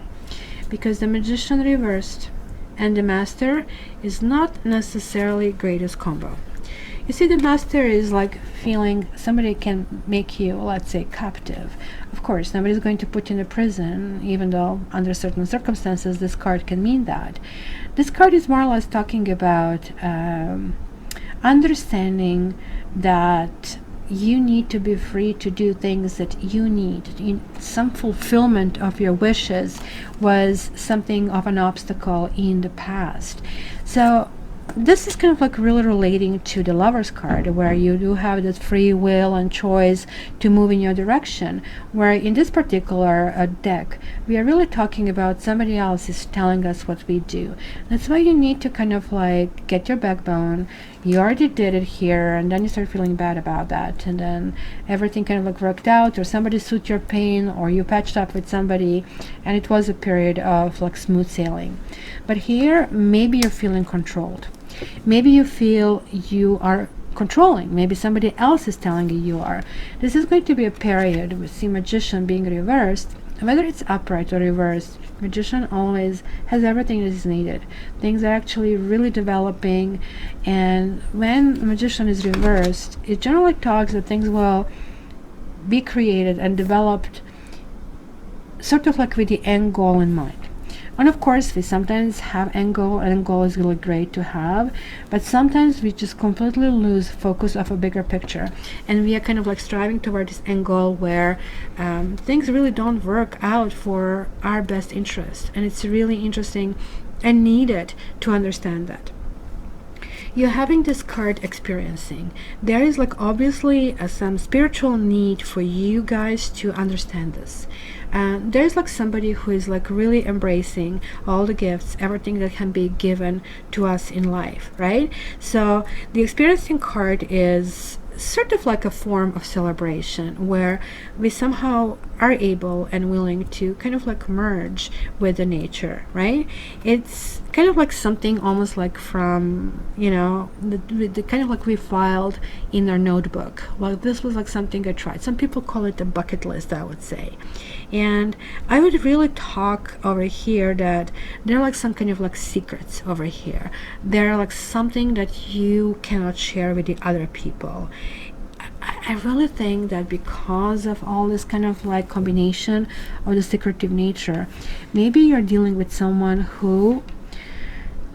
because the Magician reversed and the Master is not necessarily greatest combo. You see, the Master is like feeling somebody can make you, let's say, captive. Of course, nobody's going to put you in a prison, even though under certain circumstances this card can mean that. This card is more or less talking about understanding that you need to be free to do things that you need. Some fulfillment of your wishes was something of an obstacle in the past. So this is kind of like really relating to the Lover's card, where you do have that free will and choice to move in your direction, where in this particular deck we are really talking about somebody else is telling us what we do. That's why you need to kind of like get your backbone. You already did it here, and then you start feeling bad about that, and then everything kind of like worked out, or somebody soothed your pain, or you patched up with somebody and it was a period of like smooth sailing. But here maybe you're feeling controlled. Maybe you feel you are controlling. Maybe somebody else is telling you you are. This is going to be a period with the Magician being reversed. Whether it's upright or reversed, Magician always has everything that is needed. Things are actually really developing, and when Magician is reversed, it generally talks that things will be created and developed sort of like with the end goal in mind. And of course, we sometimes have end goal, and end goal is really great to have, but sometimes we just completely lose focus of a bigger picture, and we are kind of like striving toward this end goal where things really don't work out for our best interest. And it's really interesting and needed to understand that. You're having this card experiencing. There is like obviously some spiritual need for you guys to understand this. There's like somebody who is like really embracing all the gifts, everything that can be given to us in life, right? So the experiencing card is sort of like a form of celebration, where we somehow are able and willing to kind of like merge with the nature, right? It's kind of like something almost like from, the kind of like we filed in our notebook. Well, this was like something I tried. Some people call it a bucket list, I would say. And I would really talk over here that there are like some kind of like secrets over here. They're like something that you cannot share with the other people. I really think that because of all this kind of like combination of the secretive nature, maybe you're dealing with someone who,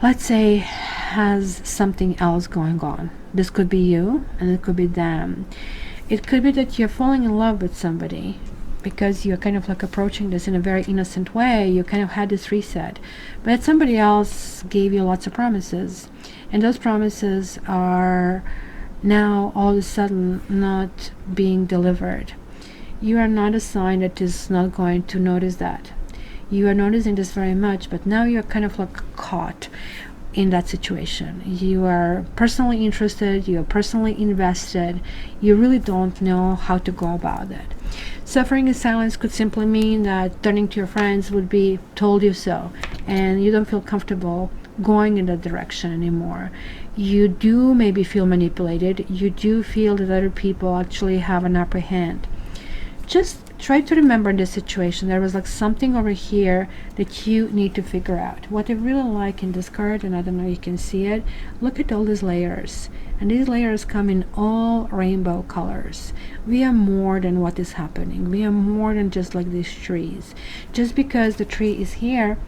let's say, has something else going on. This could be you and it could be them. It could be that you're falling in love with somebody because you're kind of like approaching this in a very innocent way. You kind of had this reset, but somebody else gave you lots of promises, and those promises are now all of a sudden not being delivered. You are not a sign that is not going to notice that. You are noticing this very much, but now you're kind of like caught in that situation. You are personally interested, you are personally invested, you really don't know how to go about it. Suffering in silence could simply mean that turning to your friends would be told you so, and you don't feel comfortable going in that direction anymore. You do maybe feel manipulated. You do feel that other people actually have an upper hand. Just try to remember this situation. There was like something over here that you need to figure out. What I really like in this card, and I don't know if you can see it, look at all these layers. And these layers come in all rainbow colors. We are more than what is happening. We are more than just like these trees. Just because the tree is here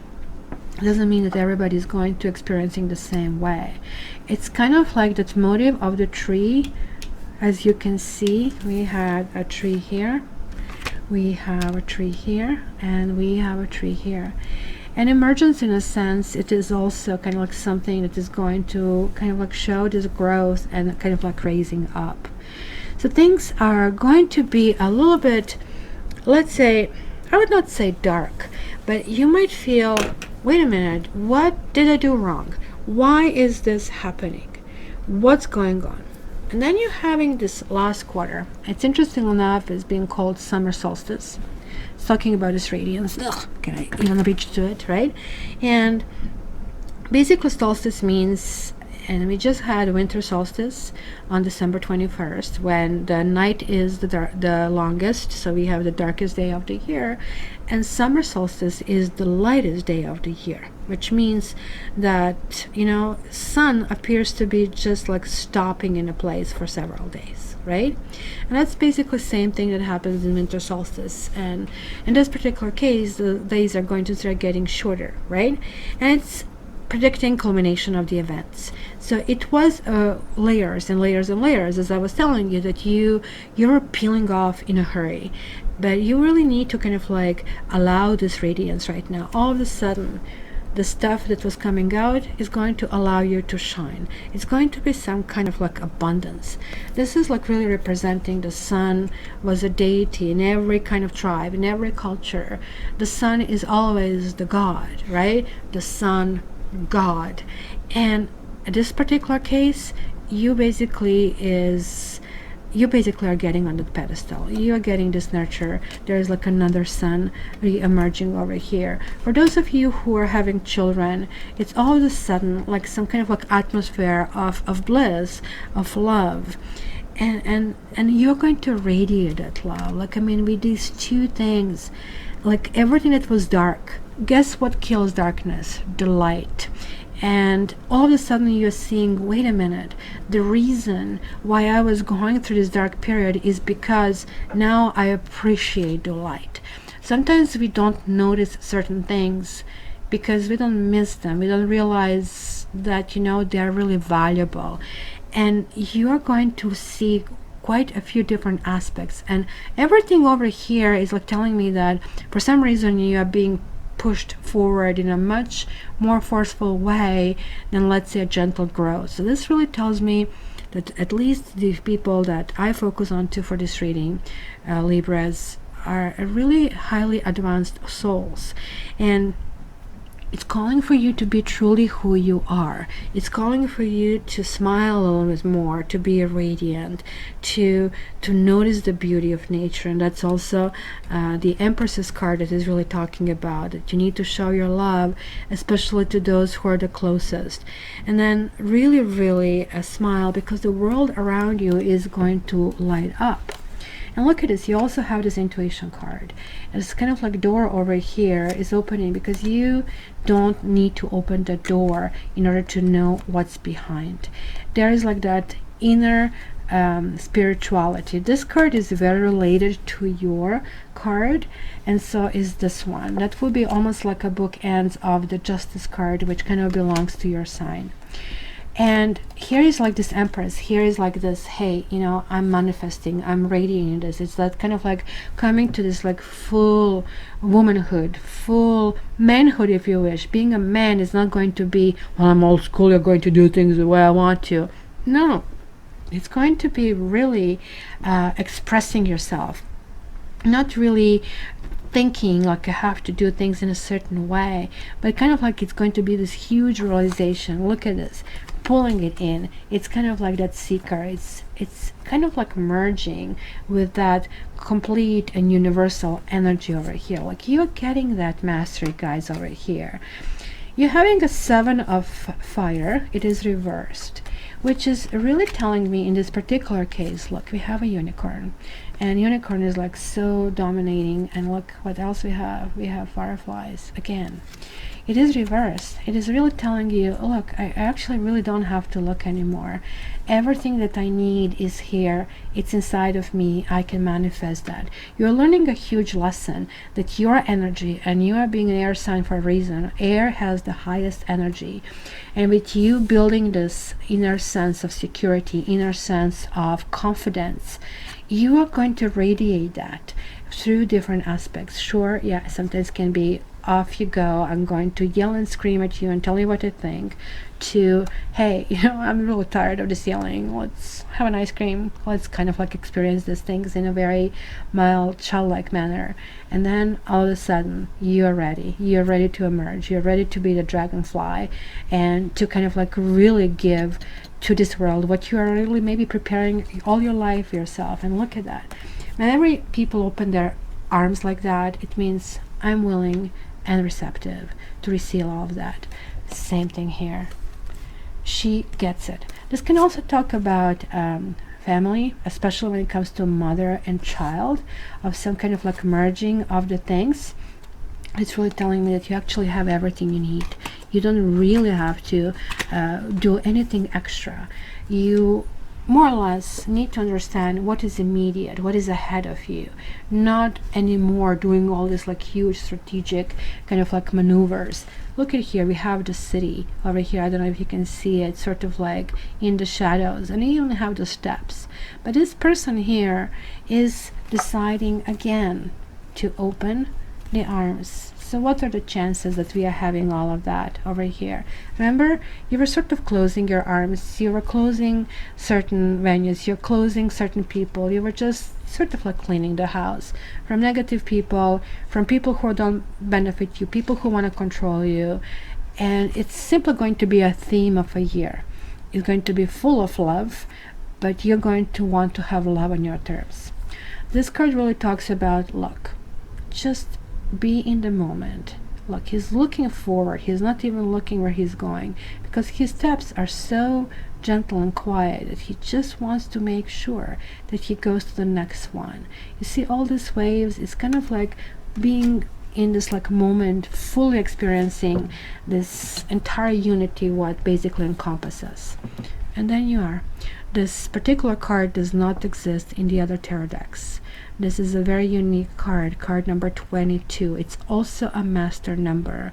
doesn't mean that everybody is going to experiencing the same way. It's kind of like that motive of the tree. As you can see, we had a tree here, we have a tree here, and we have a tree here. And emergence, in a sense, it is also kind of like something that is going to kind of like show this growth and kind of like raising up. So things are going to be a little bit, let's say, I would not say dark, but you might feel, wait a minute, what did I do wrong? Why is this happening? What's going on? And then you're having this last quarter. It's interesting enough, it's being called summer solstice. It's talking about this radiance. Ugh, can I even reach to it, right? And basically solstice means, and we just had winter solstice on December 21st, when the night is the longest, so we have the darkest day of the year, and summer solstice is the lightest day of the year, which means that, sun appears to be just like stopping in a place for several days, right? And that's basically the same thing that happens in winter solstice. And in this particular case, the days are going to start getting shorter, right? And it's predicting culmination of the events. So it was layers and layers and layers, as I was telling you, that you're peeling off in a hurry, but you really need to kind of like allow this radiance right now. All of a sudden, the stuff that was coming out is going to allow you to shine. It's going to be some kind of like abundance. This is like really representing the sun was a deity in every kind of tribe, in every culture. The sun is always the god, right? The sun, God. And in this particular case, you basically are getting on the pedestal. You are getting this nurture. There's like another sun re-emerging over here. For those of you who are having children, it's all of a sudden like some kind of like atmosphere of bliss, of love. And you're going to radiate that love. Like, I mean, with these two things, like everything that was dark, guess what kills darkness? The light. And all of a sudden you're seeing, wait a minute, the reason why I was going through this dark period is because now I appreciate the light. Sometimes we don't notice certain things because we don't miss them. We don't realize that, they're really valuable. And you are going to see quite a few different aspects. And everything over here is like telling me that for some reason you are being pushed forward in a much more forceful way than, let's say, a gentle growth. So this really tells me that at least the people that I focus on for this reading, Libras, are really highly advanced souls. And It's calling for you to be truly who you are. It's calling for you to smile a little bit more, to be radiant, to notice the beauty of nature. And that's also the Empress's card that is really talking about that you need to show your love, especially to those who are the closest. And then really, really smile, because the world around you is going to light up. And look at this, you also have this intuition card. And it's kind of like door over here is opening, because you don't need to open the door in order to know what's behind. There is like that inner spirituality. This card is very related to your card, and so is this one. That would be almost like a bookends of the Justice card, which kind of belongs to your sign. And here is like this Empress, here is like this, hey, you know, I'm manifesting, I'm radiating this. It's that kind of like coming to this like full womanhood, full manhood, if you wish. Being a man is not going to be, well, I'm old school, you're going to do things the way I want to. No, it's going to be really expressing yourself, not really thinking like I have to do things in a certain way, but kind of like it's going to be this huge realization. Look at this, pulling it in. It's kind of like that seeker. It's kind of like merging with that complete and universal energy over here. Like you're getting that mastery, guys, over here. You're having a 7 of fire. It is reversed, which is really telling me in this particular case, look, we have a unicorn, and unicorn is like so dominating. And look what else we have. We have fireflies again. It is reversed. It is really telling you, look, I actually really don't have to look anymore. Everything that I need is here. It's inside of me. I can manifest that. You're learning a huge lesson that your energy, and you are being an air sign for a reason. Air has the highest energy. And with you building this inner sense of security, inner sense of confidence, you are going to radiate that through different aspects. Sure, yeah, sometimes can be off you go, I'm going to yell and scream at you and tell you what I think, to, hey, you know, I'm really tired of this yelling, let's have an ice cream, let's kind of like experience these things in a very mild, childlike manner. And then all of a sudden you're ready to emerge, you're ready to be the dragonfly, and to kind of like really give to this world what you are really maybe preparing all your life yourself. And look at that. Whenever people open their arms like that, it means I'm willing and receptive to receive all of that. Same thing here. She gets it. This can also talk about family, especially when it comes to mother and child, of some kind of like merging of the things. It's really telling me that you actually have everything you need. You don't really have to do anything extra. You more or less need to understand what is immediate, what is ahead of you, not anymore doing all this like huge strategic kind of like maneuvers. Look at here, we have the city over here. I don't know if you can see it, sort of like in the shadows, and you even have the steps. But this person here is deciding again to open the arms. So what are the chances that we are having all of that over here? Remember, you were sort of closing your arms, you were closing certain venues, you're closing certain people, you were just sort of like cleaning the house from negative people, from people who don't benefit you, people who want to control you. And it's simply going to be a theme of a year. It's going to be full of love, but you're going to want to have love on your terms. This card really talks about, look, just be in the moment. Look, he's looking forward. He's not even looking where he's going, because his steps are so gentle and quiet that he just wants to make sure that he goes to the next one. You see all these waves? It's kind of like being in this like moment, fully experiencing this entire unity, what basically encompasses. And then you are. This particular card does not exist in the other tarot decks. This is a very unique card, card number 22. It's also a master number,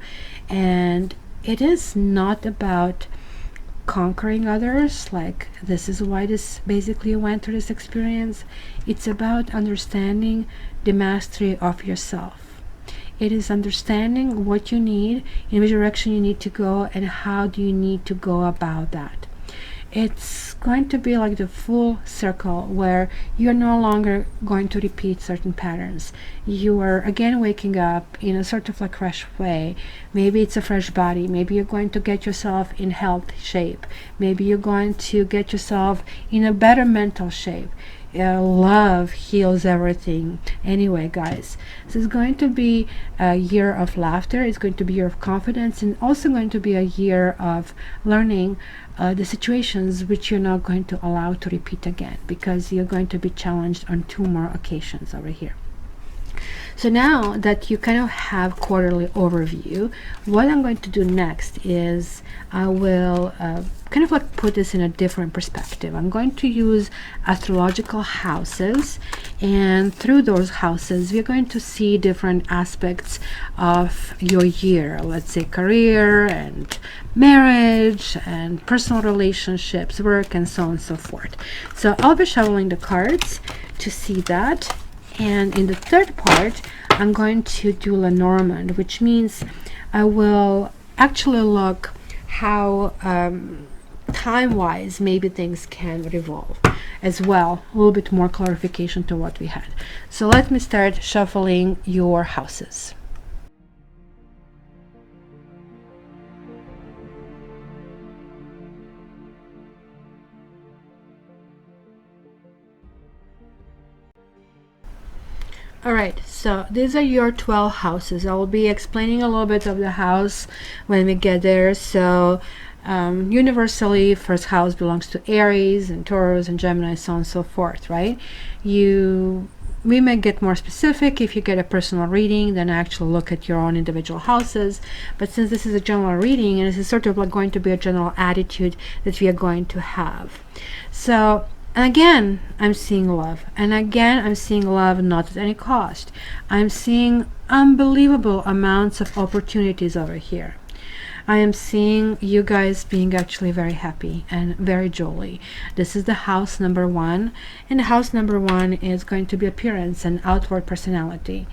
and it is not about conquering others, like this is why this basically went through this experience. It's about understanding the mastery of yourself. It is understanding what you need, in which direction you need to go, and how do you need to go about that. it's going to be like the full circle where you're no longer going to repeat certain patterns. You are again waking up in a sort of like fresh way. Maybe it's a fresh body. Maybe you're going to get yourself in health shape. Maybe you're going to get yourself in a better mental shape. Love heals everything. Anyway, guys, this is going to be a year of laughter. It's going to be a year of confidence, and also going to be a year of learning the situations which you're not going to allow to repeat again, because you're going to be challenged on 2 more occasions over here. So now that you kind of have quarterly overview, what I'm going to do next is I will kind of like put this in a different perspective. I'm going to use astrological houses, and through those houses we're going to see different aspects of your year. Let's say career and marriage and personal relationships, work, and so on and so forth. So I'll be shuffling the cards to see that. And in the third part, I'm going to do Lenormand, which means I will actually look how time-wise maybe things can revolve as well. A little bit more clarification to what we had. So let me start shuffling your houses. Alright, so these are your 12 houses. I will be explaining a little bit of the house when we get there. So universally, first house belongs to Aries and Taurus and Gemini, so on and so forth, right? We may get more specific if you get a personal reading, then actually look at your own individual houses. But since this is a general reading, and this is sort of like going to be a general attitude that we are going to have. So, and again, I'm seeing love. And again, I'm seeing love not at any cost. I'm seeing unbelievable amounts of opportunities over here. I am seeing you guys being actually very happy and very jolly. This is the house number 1. And house number 1 is going to be appearance and outward personality.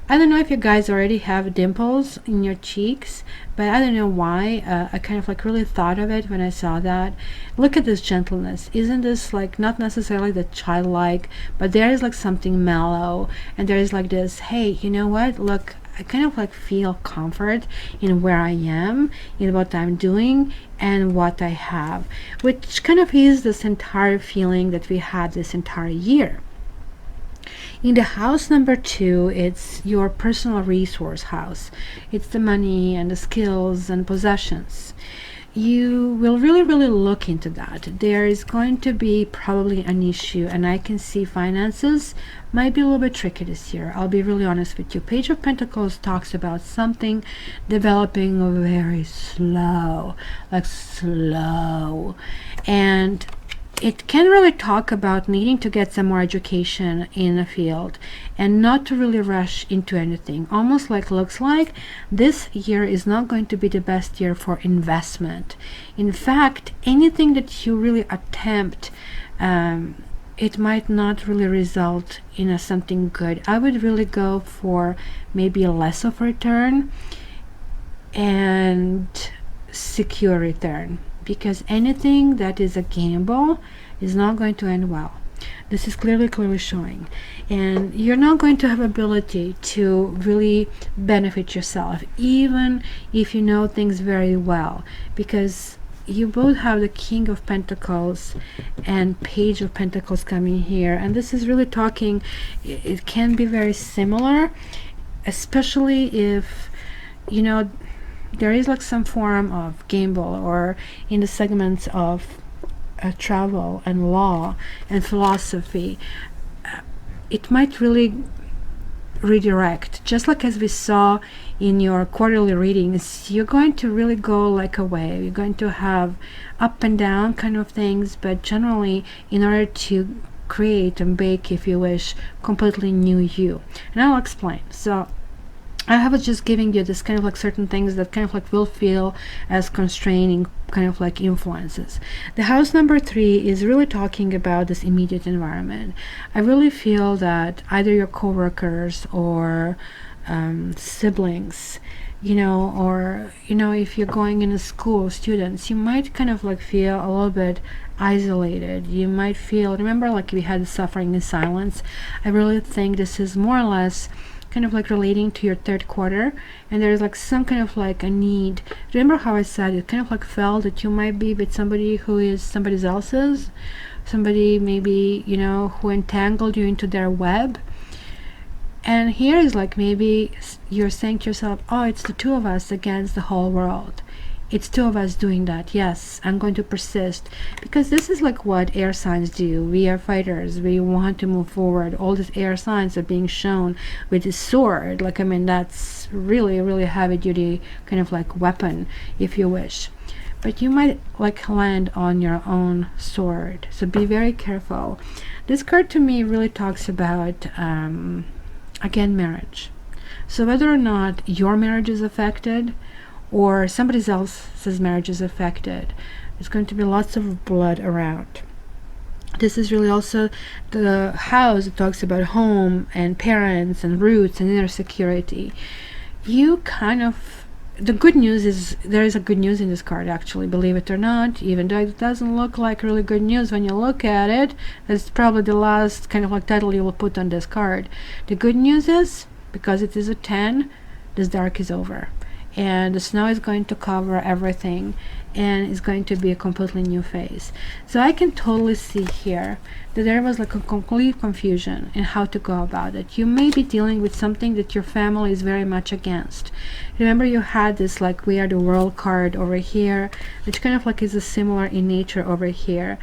I don't know if you guys already have dimples in your cheeks, but I don't know why. I kind of like really thought of it when I saw that. Look at this gentleness. Isn't this like not necessarily the childlike, but there is like something mellow, and there is like this, hey, you know what? Look, I kind of like feel comfort in where I am, in what I'm doing, and what I have, which kind of is this entire feeling that we had this entire year. In the house number 2, it's your personal resource house. It's the money and the skills and possessions. You will really look into that. There is going to be probably an issue, and I can see finances might be a little bit tricky this year. I'll be really honest with you. Page of Pentacles talks about something developing very slow, like slow, and it can really talk about needing to get some more education in a field and not to really rush into anything. Almost like looks like this year is not going to be the best year for investment. In fact, anything that you really attempt, it might not really result in something good. I would really go for maybe less of a return and secure return, because anything that is a gamble is not going to end well. This is clearly showing, and you're not going to have ability to really benefit yourself, even if you know things very well, because you both have the King of Pentacles and Page of Pentacles coming here, and this is really talking, it can be very similar, especially if you know there is like some form of gamble, or in the segments of travel and law and philosophy. It might really redirect, just like as we saw in your quarterly readings. You're going to really go like a wave. You're going to have up and down kind of things, but generally in order to create and bake, if you wish, completely new you. And I'll explain. So I was just giving you this kind of like certain things that kind of like will feel as constraining kind of like influences. The house number 3 is really talking about this immediate environment. I really feel that either your co-workers or siblings or if you're going in a school, students, you might kind of like feel a little bit isolated. You might feel, remember, like we had suffering in silence. I really think this is more or less kind of like relating to your third quarter, and there's like some kind of like a need. Remember how I said it kind of like felt that you might be with somebody who is somebody else's, somebody maybe who entangled you into their web. And here is like maybe you're saying to yourself, oh, it's the two of us against the whole world. It's two of us doing that. Yes, I'm going to persist, because this is like what air signs do. We are fighters. We want to move forward. All these air signs are being shown with this sword. Like, I mean, that's really, really heavy duty kind of like weapon, if you wish. But you might like land on your own sword. So be very careful. This card to me really talks about, again, marriage. So whether or not your marriage is affected or somebody else's marriage is affected, there's going to be lots of blood around. This is really also the house that talks about home and parents and roots and inner security. You kind of, the good news is, there is a good news in this card, actually, believe it or not, even though it doesn't look like really good news when you look at it. That's probably the last kind of like title you will put on this card. The good news is, because it is a 10, this dark is over, and the snow is going to cover everything, and it's going to be a completely new phase. So I can totally see here that there was like a complete confusion in how to go about it. You may be dealing with something that your family is very much against. Remember, you had this like we are the world card over here, which kind of like is a similar in nature over here.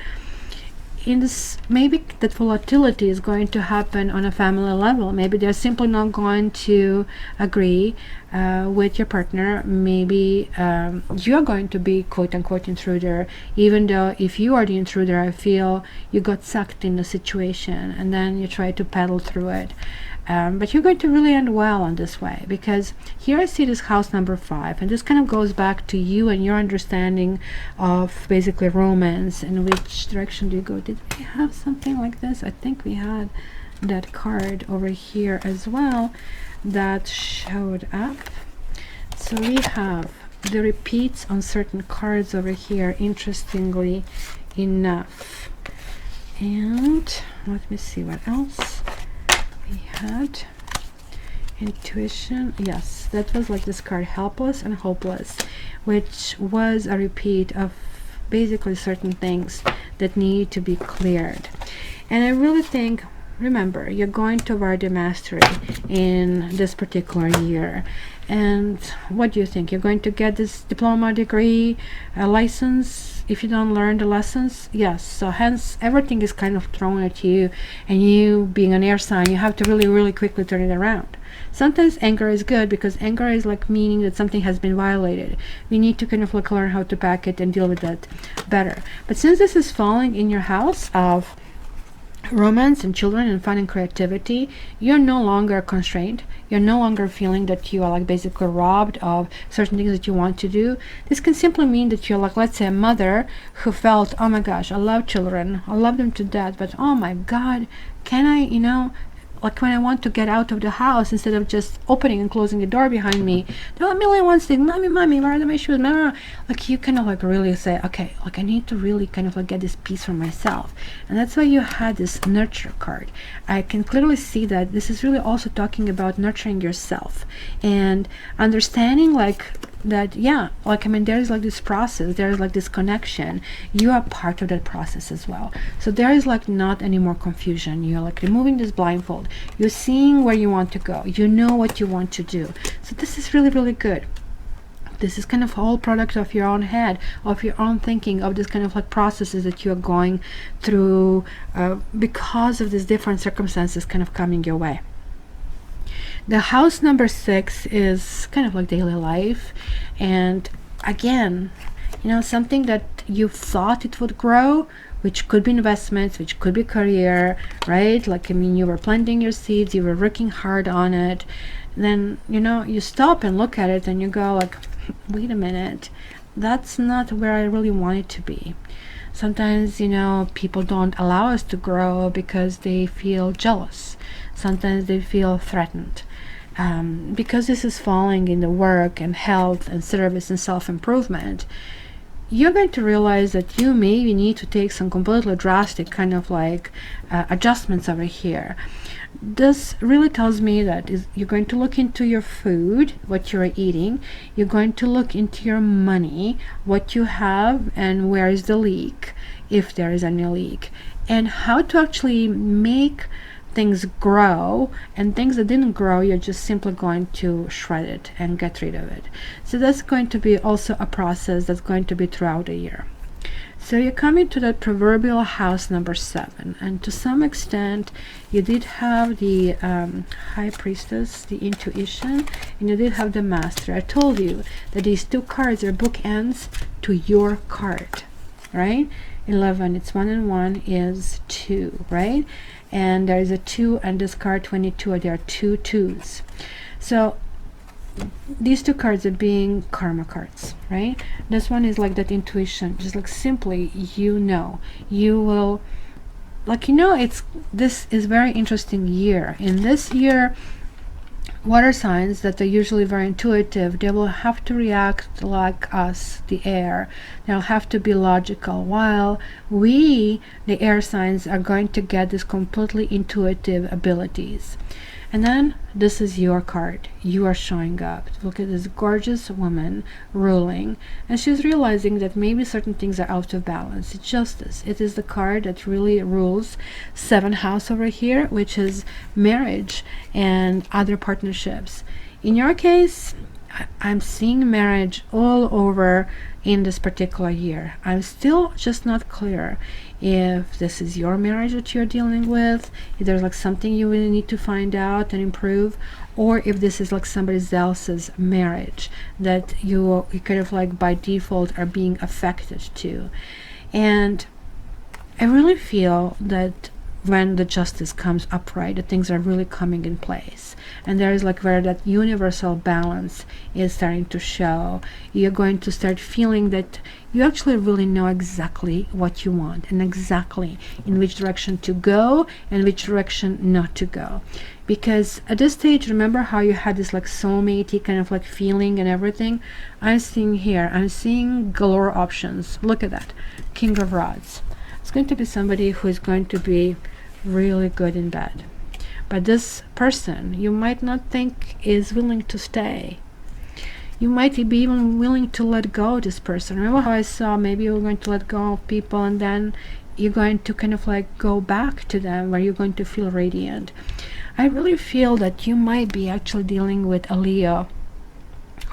In this, maybe that volatility is going to happen on a family level. Maybe they're simply not going to agree with your partner. Maybe you're going to be quote-unquote intruder, even though if you are the intruder, I feel you got sucked in the situation and then you try to paddle through it. But you're going to really end well on this way, because here I see this house number 5, and this kind of goes back to you and your understanding of basically romance and which direction do you go. Did we have something like this? I think we had that card over here as well that showed up. So we have the repeats on certain cards over here, interestingly enough. And let me see what else we had. Intuition, yes, that was like this card, helpless and hopeless, which was a repeat of basically certain things that need to be cleared. And I really think, remember, you're going toward the mastery in this particular year. And what do you think? You're going to get this diploma, degree, a license if you don't learn the lessons? Yes. So hence everything is kind of thrown at you, and you being an air sign, you have to really, really quickly turn it around. Sometimes anger is good, because anger is like meaning that something has been violated. We need to kind of like learn how to pack it and deal with that better. But since this is falling in your house of romance and children and fun and creativity, you're no longer constrained. You're no longer feeling that you are like basically robbed of certain things that you want to do. This can simply mean that you're like, let's say, a mother who felt, oh my gosh, I love children, I love them to death, but oh my god, can I, like when I want to get out of the house, instead of just opening and closing the door behind me, there are a million ones saying, mommy, where are my shoes? Like you kind of like really say, okay, like I need to really kind of like get this piece for myself. And that's why you had this nurture card. I can clearly see that this is really also talking about nurturing yourself and understanding like that, yeah, like I mean, there is like this process, there is like this connection, you are part of that process as well. So there is like not any more confusion. You're like removing this blindfold, you're seeing where you want to go, you know what you want to do. So this is really, really good. This is kind of all product of your own head, of your own thinking, of this kind of like processes that you're going through because of these different circumstances kind of coming your way. The house number 6 is kind of like daily life, and again, something that you thought it would grow, which could be investments, which could be career, right? Like, I mean, you were planting your seeds, you were working hard on it, then you stop and look at it and you go like, wait a minute, that's not where I really want it to be. Sometimes people don't allow us to grow because they feel jealous. Sometimes they feel threatened. because this is falling in the work and health and service and self-improvement, you're going to realize that you maybe need to take some completely drastic kind of like adjustments over here. This really tells me that you're going to look into your food, what you're eating. You're going to look into your money, what you have and where is the leak, if there is any leak, and how to actually make things grow, and things that didn't grow, you're just simply going to shred it and get rid of it. So that's going to be also a process that's going to be throughout the year. So you're coming to that proverbial house number 7, and to some extent you did have the High Priestess, the intuition, and you did have the Master. I told you that these 2 cards are bookends to your card, right? 11, it's 1 and 1 is 2, right? And there is a 2 and this card 22, there are 2 2s. So these 2 cards are being karma cards, right? This one is like that intuition, just like simply, you will, like, this is very interesting year. In this year, water signs that are usually very intuitive, they will have to react like us, the air. They'll have to be logical, while we, the air signs, are going to get these completely intuitive abilities. And then this is your card. You are showing up. Look at this gorgeous woman ruling, and she's realizing that maybe certain things are out of balance. It's justice. It is the card that really rules 7th house over here, which is marriage and other partnerships. In your case, I'm seeing marriage all over in this particular year. I'm still just not clear if this is your marriage that you're dealing with, if there's like something you really need to find out and improve, or if this is like somebody else's marriage that you kind of like by default are being affected to. And I really feel that when the justice comes upright, that things are really coming in place, and there is like where that universal balance is starting to show. You're going to start feeling that you actually really know exactly what you want and exactly in which direction to go and which direction not to go. Because at this stage, remember how you had this like soulmate kind of like feeling and everything? I'm seeing galore options. Look at that, King of Rods. It's going to be somebody who is going to be really good in bed, but this person you might not think is willing to stay. You might be even willing to let go of this person. Remember how I saw maybe you're going to let go of people and then you're going to kind of like go back to them where you're going to feel radiant. I really feel that you might be actually dealing with a Leo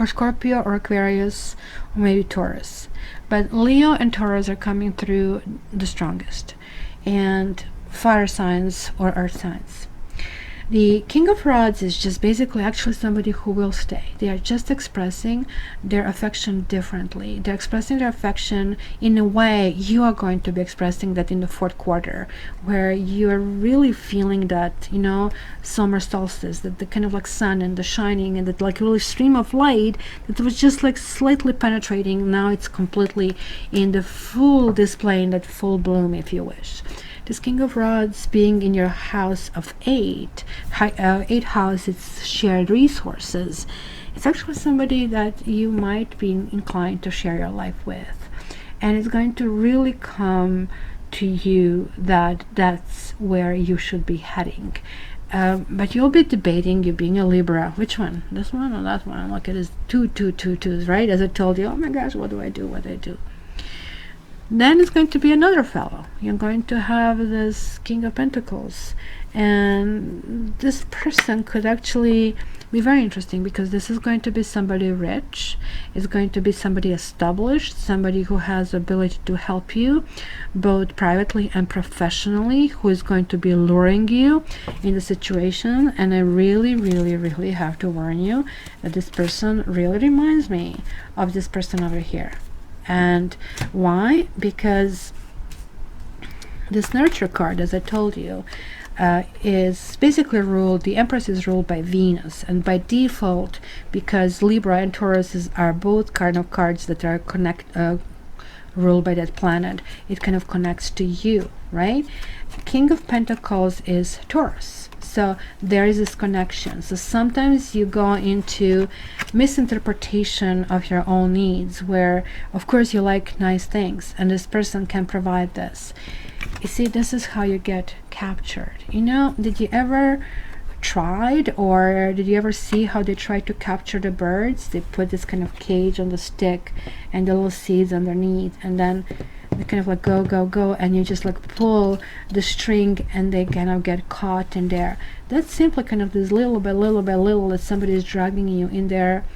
or Scorpio or Aquarius or maybe Taurus, but Leo and Taurus are coming through the strongest, and fire signs or earth signs. The King of Rods is just basically actually somebody who will stay. They are just expressing their affection differently. They're expressing their affection in a way you are going to be expressing that in the 4th quarter, where you're really feeling that, summer solstice, that the kind of like sun and the shining and that like really stream of light that was just like slightly penetrating. Now it's completely in the full display, in that full bloom, if you wish. This King of Rods being in your house of 8, 8th house, it's shared resources. It's actually somebody that you might be inclined to share your life with, and it's going to really come to you that that's where you should be heading. But you'll be debating, you being a Libra, which one, this one or that one? Look, it is 2 2 2 2s, right? As I told you, oh my gosh, what do I do? Then it's going to be another fellow. You're going to have this King of Pentacles, and this person could actually be very interesting, because this is going to be somebody rich. It's going to be somebody established, somebody who has the ability to help you both privately and professionally, who is going to be luring you in the situation. And I really, really, really have to warn you that this person really reminds me of this person over here. And why? Because this nurture card, as I told you, is basically ruled, the Empress is ruled by Venus, and by default, because Libra and Taurus are both kind of cards that are ruled by that planet. It kind of connects to you, right? King of Pentacles is Taurus. So there is this connection. So sometimes you go into misinterpretation of your own needs, where of course you like nice things and this person can provide this. You see, this is how you get captured. You know, did you ever tried, or did you ever see how they try to capture the birds? They put this kind of cage on the stick and the little seeds underneath, and then they kind of like go go go, and you just like pull the string and they kind of get caught in there. That's simply kind of this little by little by little that somebody is dragging you in their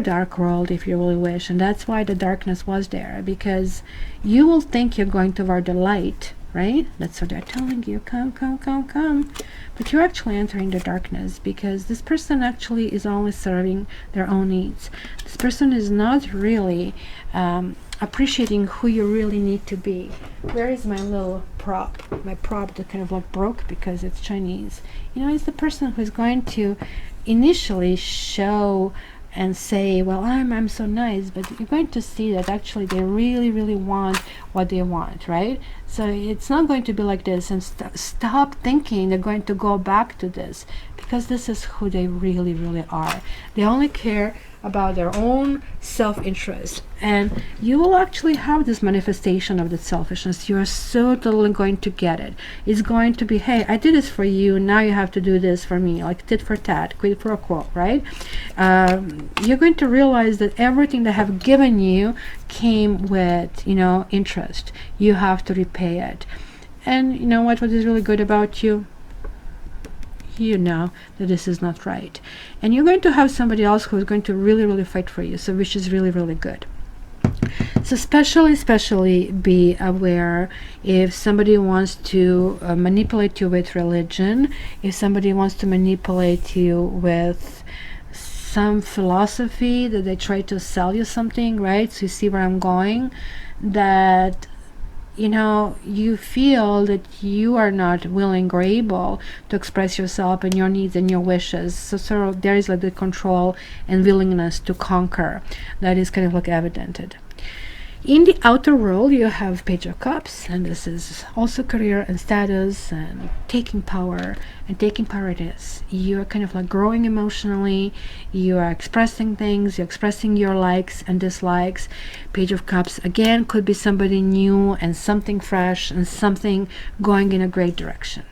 dark world, if you really wish. And that's why the darkness was there, because you will think you're going toward the light, right? That's what they're telling you, come come come come, but you're actually entering the darkness, because this person actually is only serving their own needs. This person is not really appreciating who you really need to be. Where is my little prop? My prop that kind of like broke because it's Chinese. You know, it's the person who's going to initially show and say, well, I'm so nice, but you're going to see that actually they really really want what they want, right? So it's not going to be like this, and stop thinking they're going to go back to this, because this is who they really really are. They only care about their own self-interest, and you will actually have this manifestation of the selfishness. You are so totally going to get it. It's going to be, hey, I did this for you, now you have to do this for me, like tit for tat, quid pro quo, right? You're going to realize that everything they have given you came with, you know, interest. You have to repay it. And you know what is really good about you? You know that this is not right, and you're going to have somebody else who is going to really really fight for you, so which is really really good. So especially be aware if somebody wants to manipulate you with religion, if somebody wants to manipulate you with some philosophy that they try to sell you something, right? So you see where I'm going, that you know, you feel that you are not willing or able to express yourself and your needs and your wishes. So there is like the control and willingness to conquer that is kind of like evidented. In the outer world, you have Page of Cups, and this is also career and status and taking power. And taking power it is. You're kind of like growing emotionally, you are expressing things, you're expressing your likes and dislikes. Page of Cups, again, could be somebody new and something fresh and something going in a great direction.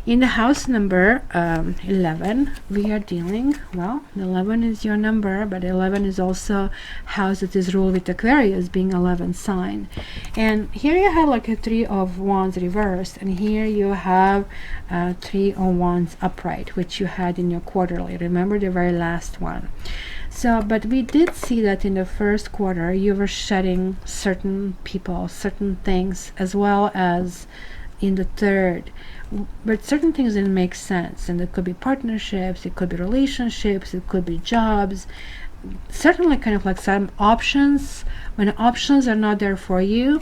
In the house number 11, we are dealing, well, the 11 is your number, but 11 is also house that is ruled with Aquarius, being 11 sign. And here you have like a 3 of Wands reversed, and here you have 3 of Wands upright, which you had in your quarterly. Remember the very last one. So, but we did see that in the first quarter, you were shedding certain people, certain things, as well as in the third. But certain things didn't make sense, and it could be partnerships, it could be relationships, it could be jobs, certainly kind of like some options. When options are not there for you,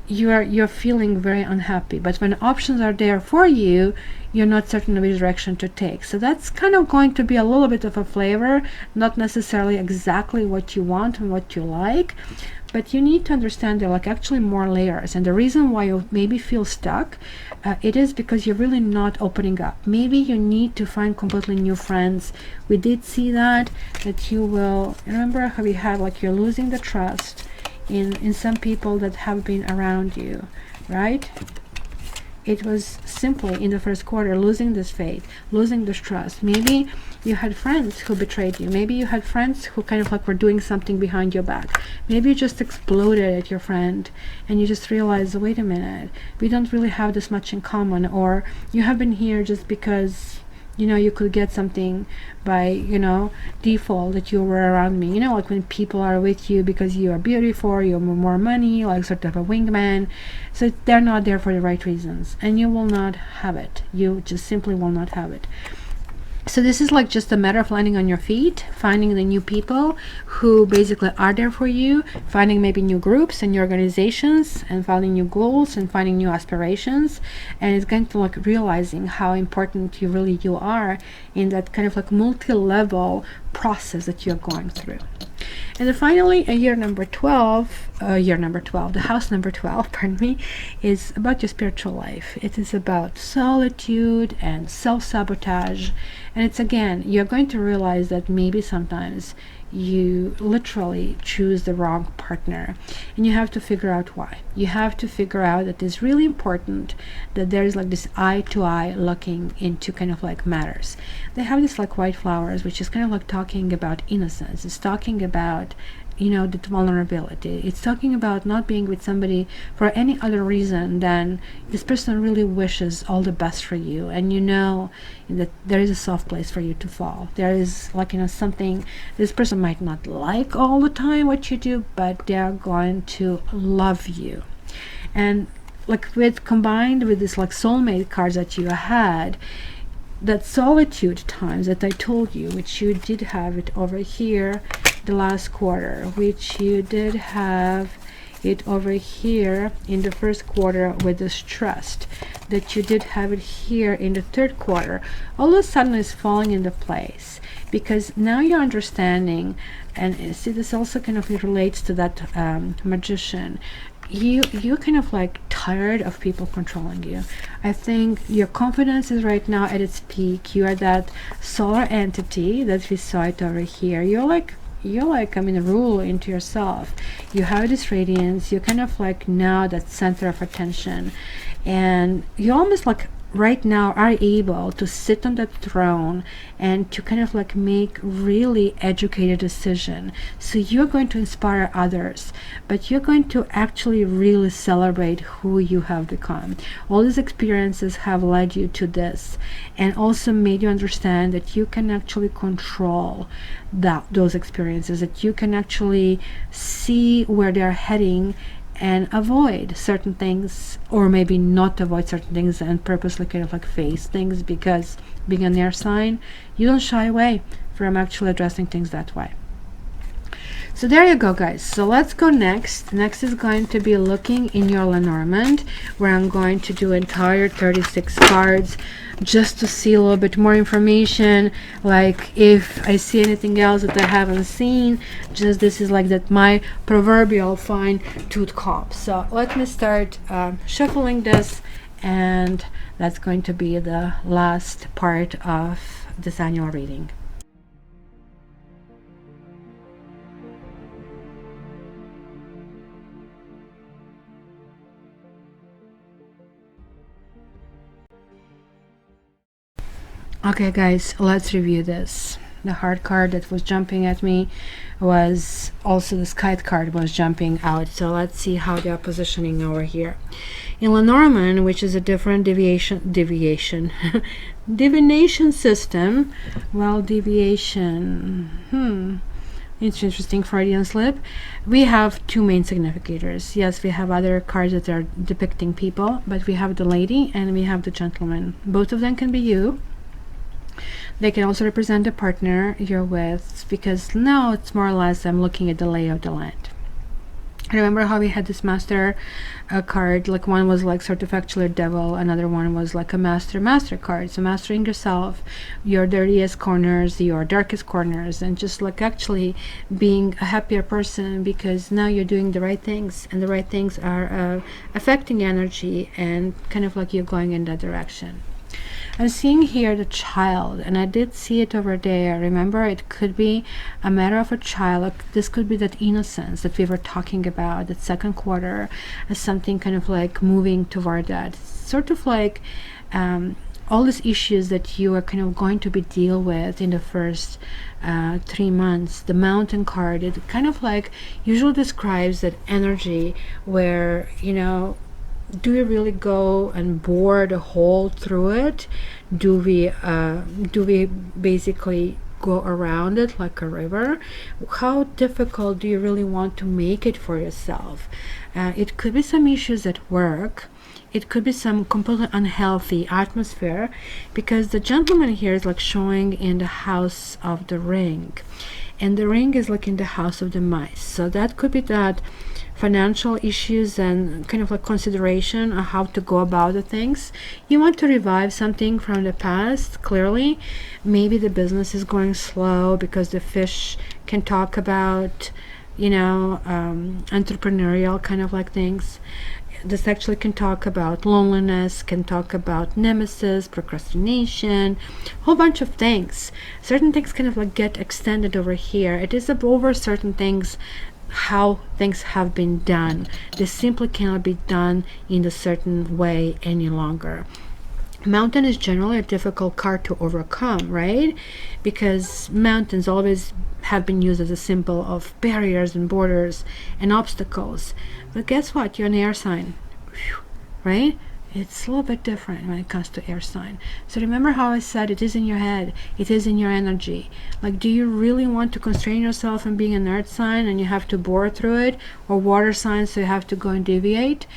you're feeling very unhappy. But when options are there for you, you're not certain of which direction to take. So that's kind of going to be a little bit of a flavor, not necessarily exactly what you want and what you like, but you need to understand there are like actually more layers. And the reason why you maybe feel stuck, it is because you're really not opening up. Maybe you need to find completely new friends. We did see that you will, remember how we had like you're losing the trust in some people that have been around you, right? It was simply in the first quarter losing this faith, losing this trust. Maybe you had friends who betrayed you. Maybe you had friends who kind of like were doing something behind your back. Maybe you just exploded at your friend and you just realized, wait a minute, we don't really have this much in common. Or you have been here just because, you know, you could get something by, you know, default that you were around me. You know, like when people are with you because you are beautiful, you have more money, like sort of a wingman. So they're not there for the right reasons, and you will not have it. You just simply will not have it. So this is like just a matter of landing on your feet, finding the new people who basically are there for you, finding maybe new groups and new organizations, and finding new goals and finding new aspirations. And it's going to like realizing how important you are in that kind of like multi-level process that you're going through. And then finally, the house number 12, pardon me, is about your spiritual life. It is about solitude and self-sabotage. And it's, again, you're going to realize that maybe sometimes you literally choose the wrong partner, and you have to figure out why. You have to figure out that it's really important that there's like this eye to eye looking into kind of like matters. They have this like white flowers, which is kind of like talking about innocence. It's talking about, you know, the vulnerability. It's talking about not being with somebody for any other reason than this person really wishes all the best for you, and you know that there is a soft place for you to fall. There is, like, you know, something this person might not like all the time what you do, but they're going to love you. And like combined with this like soulmate cards that you had, that solitude times that I told you, which you did have it over here the last quarter, which you did have it over here in the first quarter with this trust, that you did have it here in the third quarter, all of a sudden is falling into place, because now you're understanding. And see, this also kind of relates to that magician. You're kind of like tired of people controlling you. I think your confidence is right now at its peak. You are that solar entity that we saw it over here. You're like, I mean, rule into yourself. You have this radiance. You're kind of like now that center of attention, and you almost like right now are able to sit on that throne and to kind of like make really educated decision. So you're going to inspire others, but you're going to actually really celebrate who you have become. All these experiences have led you to this, and also made you understand that you can actually control those experiences, that you can actually see where they're heading and avoid certain things, or maybe not avoid certain things and purposely kind of like face things, because being an air sign, you don't shy away from actually addressing things that way. So there you go, guys. So let's go next. Next is going to be looking in your Lenormand, where I'm going to do entire 36 cards just to see a little bit more information. Like if I see anything else that I haven't seen, just this is like that my proverbial fine tooth comb. So let me start shuffling this, and that's going to be the last part of this annual reading. Okay, guys, let's review this. The heart card that was jumping at me was also the kite card was jumping out. So let's see how they are positioning over here. In Lenormand, which is a different divination system. Well, deviation. It's interesting Freudian slip. We have two main significators. Yes, we have other cards that are depicting people, but we have the lady and we have the gentleman. Both of them can be you. They can also represent a partner you're with, because now it's more or less I'm looking at the lay of the land. Remember how we had this master card, like one was like sort of actually a devil, another one was like a master card. So mastering yourself, your dirtiest corners, your darkest corners, and just like actually being a happier person, because now you're doing the right things, and the right things are affecting energy, and kind of like you're going in that direction. I'm seeing here the child, and I did see it over there. Remember, it could be a matter of a child. Like, this could be that innocence that we were talking about, that second quarter, as something kind of like moving toward that. Sort of like all these issues that you are kind of going to be deal with in the first 3 months. The mountain card, it kind of like usually describes that energy where, you know, do we really go and bore the hole through it? Do we basically go around it like a river? How difficult do you really want to make it for yourself? It could be some issues at work. It could be some completely unhealthy atmosphere, because the gentleman here is like showing in the house of the ring, and the ring is like in the house of the mice. So that could be that financial issues and kind of like consideration on how to go about the things. You want to revive something from the past, clearly. Maybe the business is going slow because the fish can talk about, entrepreneurial kind of like things. This actually can talk about loneliness, can talk about nemesis, procrastination, whole bunch of things. Certain things kind of like get extended over here. It is over certain things, how things have been done. They simply cannot be done in a certain way any longer. Mountain is generally a difficult card to overcome, right? Because mountains always have been used as a symbol of barriers and borders and obstacles. But guess what? You're an air sign, right? It's a little bit different when it comes to air sign. So remember how I said it is in your head, it is in your energy. Like, do you really want to constrain yourself from being an earth sign and you have to bore through it, or water sign so you have to go and deviate?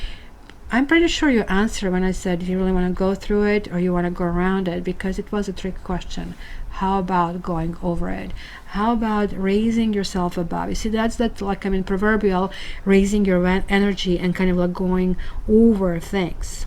I'm pretty sure you answered when I said you really want to go through it or you want to go around it, because it was a trick question. How about going over it? How about raising yourself above? You see, that's like, proverbial raising your energy and kind of like going over things.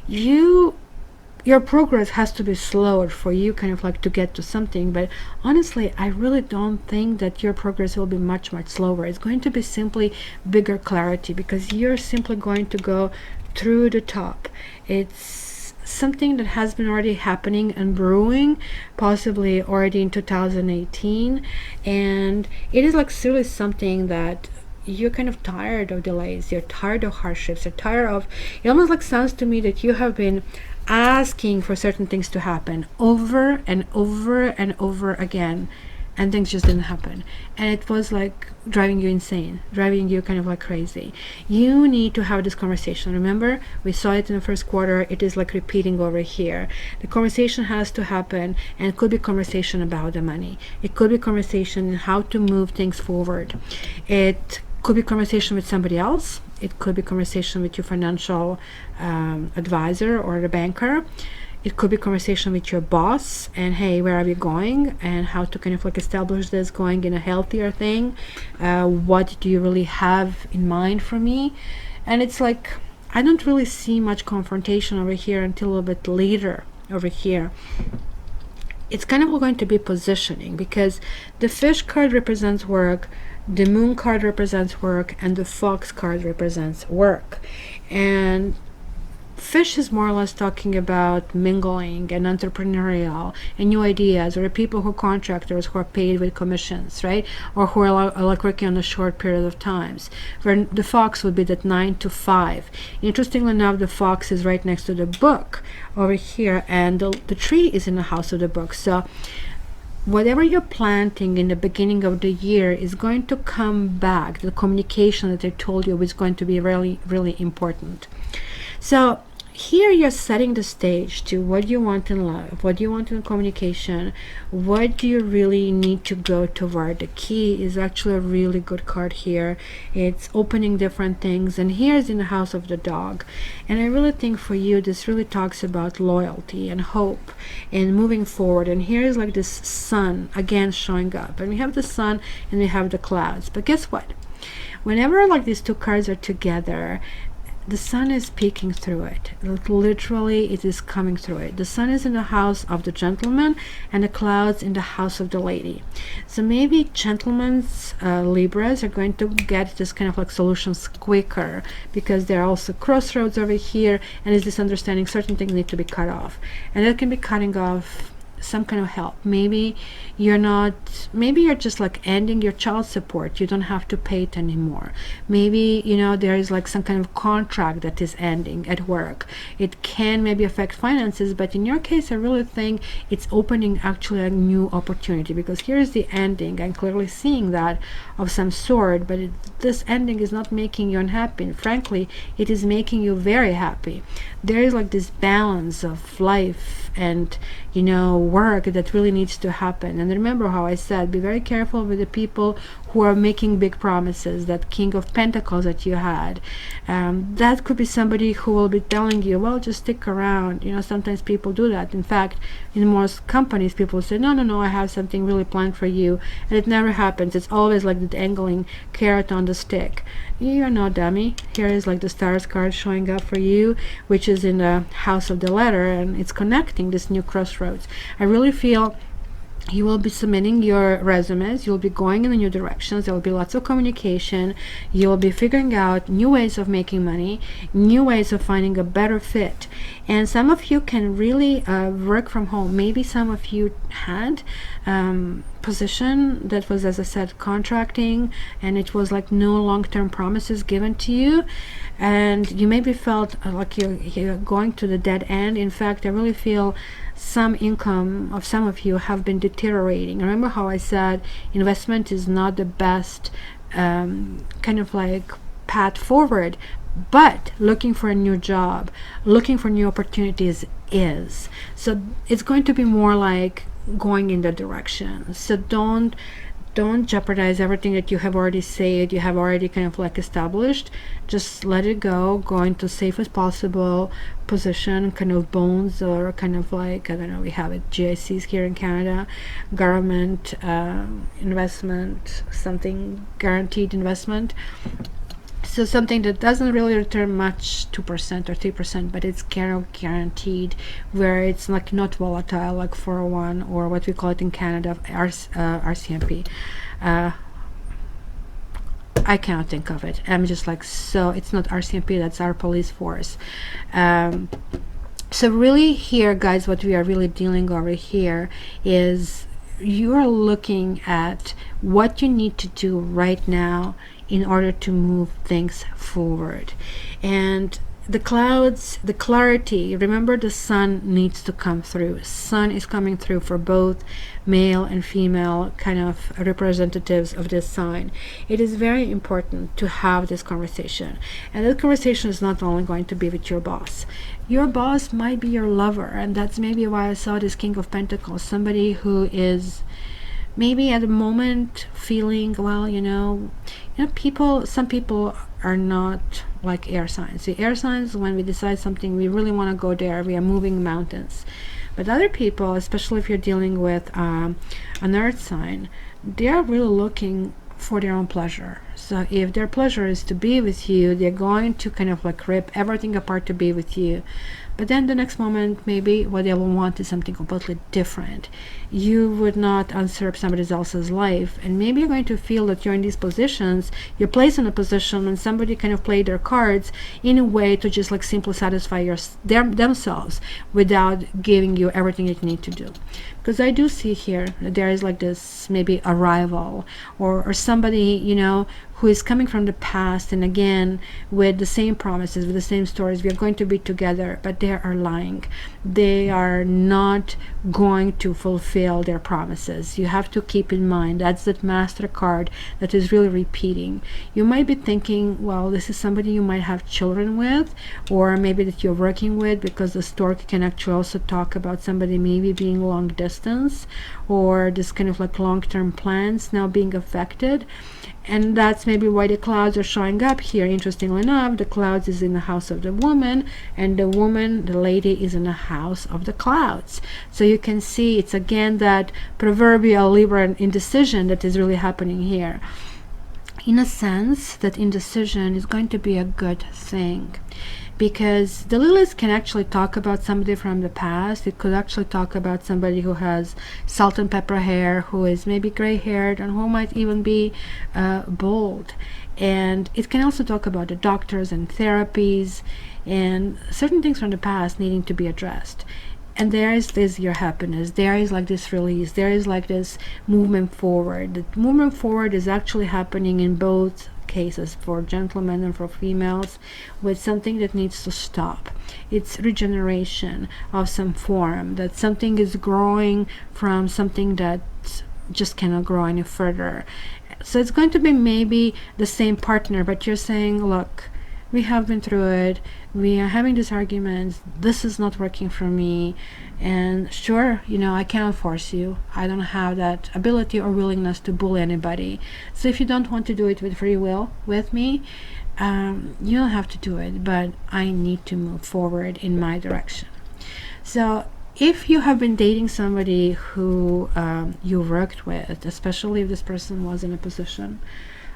Your progress has to be slower for you kind of like to get to something, but honestly, I really don't think that your progress will be much slower. It's going to be simply bigger clarity, because you're simply going to go through the top. It's something that has been already happening and brewing, possibly already in 2018, and it is like seriously something that you're kind of tired of delays, you're tired of hardships, you're tired of, it almost like sounds to me that you have been asking for certain things to happen over and over and over again, and things just didn't happen, and it was like driving you insane, driving you kind of like crazy. You need to have this conversation. Remember, we saw it in the first quarter. It is like repeating over here. The conversation has to happen, and it could be conversation about the money, it could be conversation how to move things forward, it could be conversation with somebody else, it could be conversation with your financial advisor or the banker. It could be conversation with your boss, and hey, where are we going, and how to kind of like establish this going in a healthier thing. What do you really have in mind for me? And it's like, I don't really see much confrontation over here until a little bit later over here. It's kind of going to be positioning, because the fish card represents work, the moon card represents work, and the fox card represents work. And fish is more or less talking about mingling and entrepreneurial and new ideas, or people who are contractors who are paid with commissions, right? Or who are like working on a short period of times. Where the fox would be that 9 to 5. Interestingly enough, the fox is right next to the book over here, and the tree is in the house of the book. So whatever you're planting in the beginning of the year is going to come back. The communication that I told you is going to be really, really important. So here you're setting the stage to what you want in love, what you want in communication, what do you really need to go toward. The key is actually a really good card here. It's opening different things, and here's in the house of the dog. And I really think for you this really talks about loyalty and hope and moving forward. And here's like this sun again showing up, and we have the sun and we have the clouds. But guess what? Whenever like these two cards are together, the sun is peeking through it. Literally, it is coming through it. The sun is in the house of the gentleman, and the clouds in the house of the lady. So maybe gentlemen's Libras are going to get this kind of like solutions quicker, because there are also crossroads over here, and is this understanding certain things need to be cut off, and that can be cutting off some kind of help. Maybe you're just like ending your child support. You don't have to pay it anymore. Maybe there is like some kind of contract that is ending at work. It can maybe affect finances, but in your case I really think it's opening actually a new opportunity, because here's the ending. I'm clearly seeing that of some sort, but this ending is not making you unhappy. Frankly, it is making you very happy. There is like this balance of life and work that really needs to happen. And remember how I said, be very careful with the people who are making big promises, that King of Pentacles that you had. That could be somebody who will be telling you, well, just stick around. You know, sometimes people do that. In fact, in most companies, people say, no, no, no, I have something really planned for you. And it never happens. It's always like the dangling carrot on the stick. You're not dummy. Here is like the stars card showing up for you, which is in the house of the letter, and it's connecting this new crossroads. I really feel you will be submitting your resumes, you'll be going in the new directions, there will be lots of communication, you'll be figuring out new ways of making money, new ways of finding a better fit. And some of you can really work from home. Maybe some of you had position that was, as I said, contracting, and it was like no long-term promises given to you, and you maybe felt like you're going to the dead end. In fact, I really feel some income of some of you have been deteriorating. Remember how I said investment is not the best kind of like path forward, but looking for a new job, looking for new opportunities is. So it's going to be more like going in that direction. So don't jeopardize everything that you have already said, you have already kind of like established. Just let it go into safest possible position, kind of bonds, or kind of like, I don't know, we have it, GICs here in Canada, government investment, something guaranteed investment. So something that doesn't really return much, 2% or 3%, but it's kind of guaranteed, where it's like not volatile, like 401, or what we call it in Canada, RCMP. I cannot think of it. I'm just like, so it's not RCMP, that's our police force. So really here, guys, what we are really dealing over here is you are looking at what you need to do right now in order to move things forward. And the clouds, the clarity, remember the sun needs to come through. Sun is coming through for both male and female kind of representatives of this sign. It is very important to have this conversation. And that conversation is not only going to be with your boss. Your boss might be your lover, and that's maybe why I saw this King of Pentacles, somebody who is maybe at the moment feeling, well, people, some people are not like air signs. The air signs, when we decide something, we really want to go there, we are moving mountains. But other people, especially if you're dealing with an earth sign, they are really looking for their own pleasure. So if their pleasure is to be with you, they're going to kind of like rip everything apart to be with you. But then the next moment, maybe what they will want is something completely different. You would not usurp somebody else's life, and maybe you're going to feel that you're in these positions, you're placed in a position when somebody kind of played their cards in a way to just like simply satisfy themselves without giving you everything that you need to do. Because I do see here that there is like this maybe a rival, or somebody, who is coming from the past, and again with the same promises, with the same stories, we are going to be together, but they are lying. They are not going to fulfill their promises. You have to keep in mind that's that master card that is really repeating. You might be thinking, well, this is somebody you might have children with, or maybe that you're working with, because the stork can actually also talk about somebody maybe being long distance, or this kind of like long-term plans now being affected. And that's maybe why the clouds are showing up here. Interestingly enough, the clouds is in the house of the woman, and the woman, the lady, is in the house of the clouds. So you can see it's again that proverbial Libra indecision that is really happening here. In a sense, that indecision is going to be a good thing, because the Lilith can actually talk about somebody from the past. It could actually talk about somebody who has salt and pepper hair, who is maybe gray haired, and who might even be bald. And it can also talk about the doctors and therapies and certain things from the past needing to be addressed. And there is this your happiness, there is like this release, there is like this movement forward. The movement forward is actually happening in both cases, for gentlemen and for females, with something that needs to stop. It's regeneration of some form, that something is growing from something that just cannot grow any further. So it's going to be maybe the same partner, but you're saying, look, we have been through it, we are having these arguments, this is not working for me, and sure, I cannot force you. I don't have that ability or willingness to bully anybody. So if you don't want to do it with free will with me, you don't have to do it, but I need to move forward in my direction. So if you have been dating somebody who you worked with, especially if this person was in a position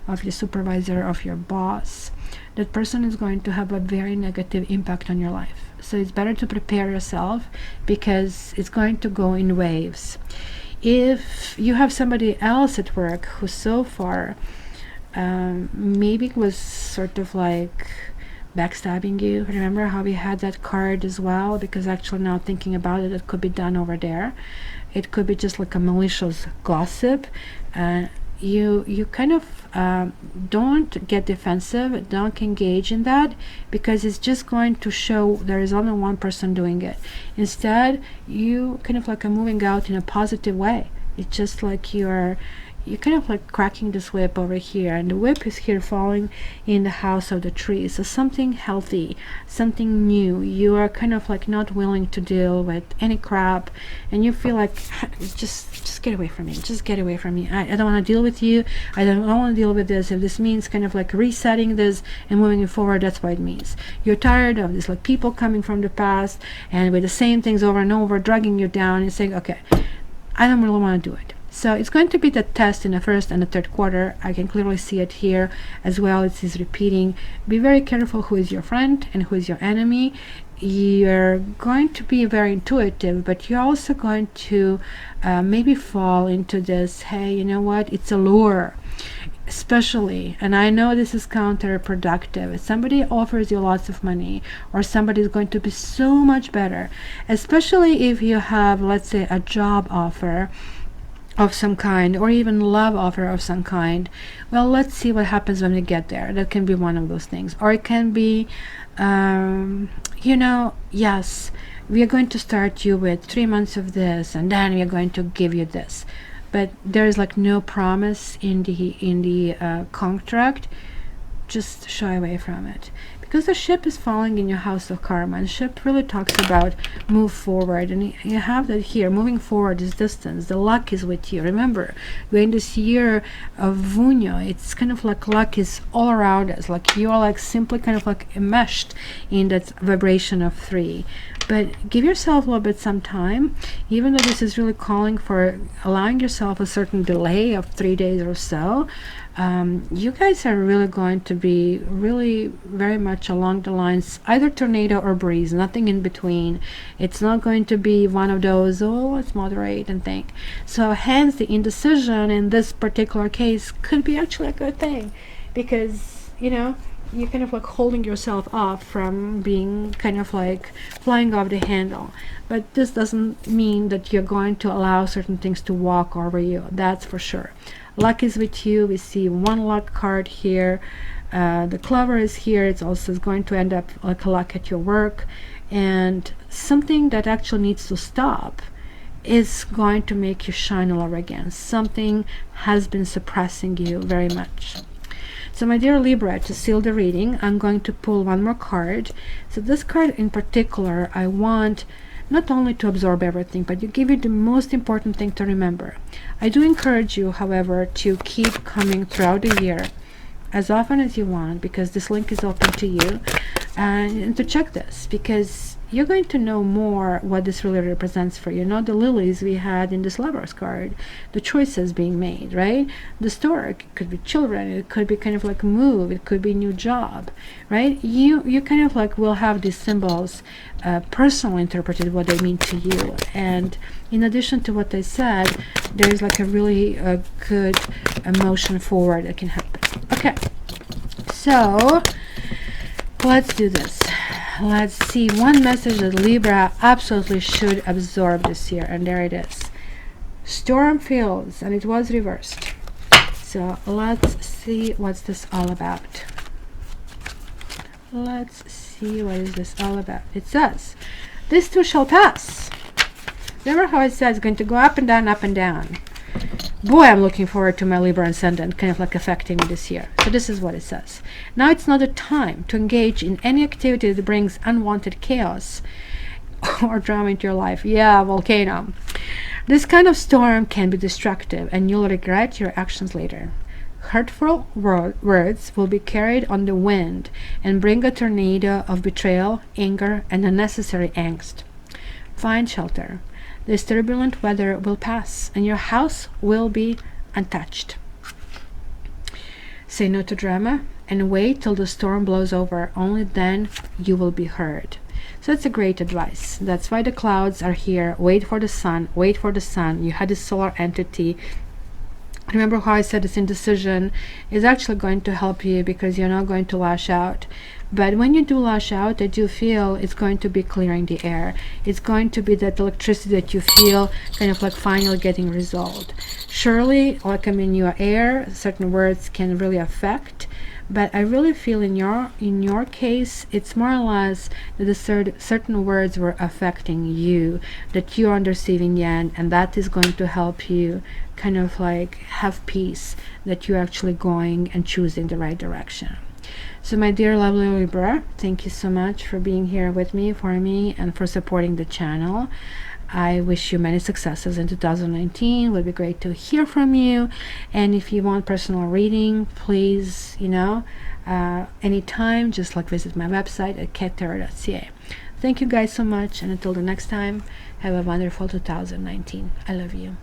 of your supervisor, of your boss, that person is going to have a very negative impact on your life. So it's better to prepare yourself, because it's going to go in waves. If you have somebody else at work who so far maybe was sort of like backstabbing you, remember how we had that card as well? Because actually, now thinking about it, it could be done over there. It could be just like a malicious gossip. You kind of don't get defensive, don't engage in that, because it's just going to show there is only one person doing it. Instead, you kind of like are moving out in a positive way. It's just like you're kind of like cracking this whip over here, and the whip is here falling in the house of the tree. So something healthy, something new. You are kind of like not willing to deal with any crap, and you feel like just get away from me, just get away from me. I don't want to deal with you. I don't want to deal with this. If this means kind of like resetting this and moving forward, that's what it means. You're tired of this, like people coming from the past and with the same things over and over, dragging you down, and saying, okay, I don't really want to do it. So it's going to be the test in the first and the third quarter. I can clearly see it here as well. It is repeating. Be very careful who is your friend and who is your enemy. You're going to be very intuitive, but you're also going to maybe fall into this, hey, you know what, it's a lure. Especially, and I know this is counterproductive, if somebody offers you lots of money, or somebody is going to be so much better, especially if you have, let's say, a job offer of some kind, or even love offer of some kind. Well, let's see what happens when we get there. That can be one of those things. Or it can be, yes, we are going to start you with 3 months of this, and then we are going to give you this. But there is like no promise in the contract. Just shy away from it, because the ship is falling in your house of karma, and ship really talks about move forward, and you have that here. Moving forward is distance. The luck is with you. Remember, we're in this year of Vunyo. It's kind of like luck is all around us, like you are like simply kind of like enmeshed in that vibration of 3. But give yourself a little bit some time, even though this is really calling for allowing yourself a certain delay of 3 days or so. You guys are really going to be really very much along the lines, either tornado or breeze, nothing in between. It's not going to be one of those, oh, let's moderate and think. So hence the indecision in this particular case could be actually a good thing, because you're kind of like holding yourself off from being kind of like flying off the handle. But this doesn't mean that you're going to allow certain things to walk over you, that's for sure. Luck is with you. We see one luck card here. The clover is here. It's also going to end up like a luck at your work, and something that actually needs to stop is going to make you shine all over again. Something has been suppressing you very much. So my dear Libra, to seal the reading, I'm going to pull one more card. So this card in particular, I want not only to absorb everything, but to give you the most important thing to remember. I do encourage you, however, to keep coming throughout the year as often as you want, because this link is open to you, and to check this, because you're going to know more what this really represents for you. The lilies we had in this Lover's card, the choices being made, right? The stork, it could be children, it could be kind of like a move, it could be new job, right? You kind of like will have these symbols personally interpreted what they mean to you. And in addition to what I said, there's like a really good emotion forward that can happen. Okay, so let's do this. Let's see one message that Libra absolutely should absorb this year, and there it is. Storm fields, and it was reversed. So let's see what's this all about. Let's see what is this all about. It says, this too shall pass. Remember how I said it's going to go up and down, up and down. boy, I'm looking forward to my Libra ascendant kind of like affecting me this year. So this is what it says. Now it's not a time to engage in any activity that brings unwanted chaos or drama into your life. Yeah, volcano. This kind of storm can be destructive and you'll regret your actions later. Hurtful words will be carried on the wind and bring a tornado of betrayal, anger, and unnecessary angst. Find shelter. This turbulent weather will pass and your house will be untouched. Say no to drama and wait till the storm blows over. Only then you will be heard. So that's a great advice. That's why the clouds are here. Wait for the sun. Wait for the sun. You had this solar entity. Remember how I said this indecision is actually going to help you because you're not going to lash out. But when you do lash out, I do feel it's going to be clearing the air. It's going to be that electricity that you feel kind of like finally getting resolved. Surely, like I'm in your air, certain words can really affect. But I really feel in your case, it's more or less that the certain words were affecting you, that you're on the receiving end, and that is going to help you kind of like have peace that you're actually going and choosing the right direction. So my dear lovely Libra, thank you so much for being here with me, for me, and for supporting the channel. I wish you many successes in 2019. It would be great to hear from you. And if you want personal reading, please, anytime, just like visit my website at cattarot.ca. Thank you guys so much. And until the next time, have a wonderful 2019. I love you.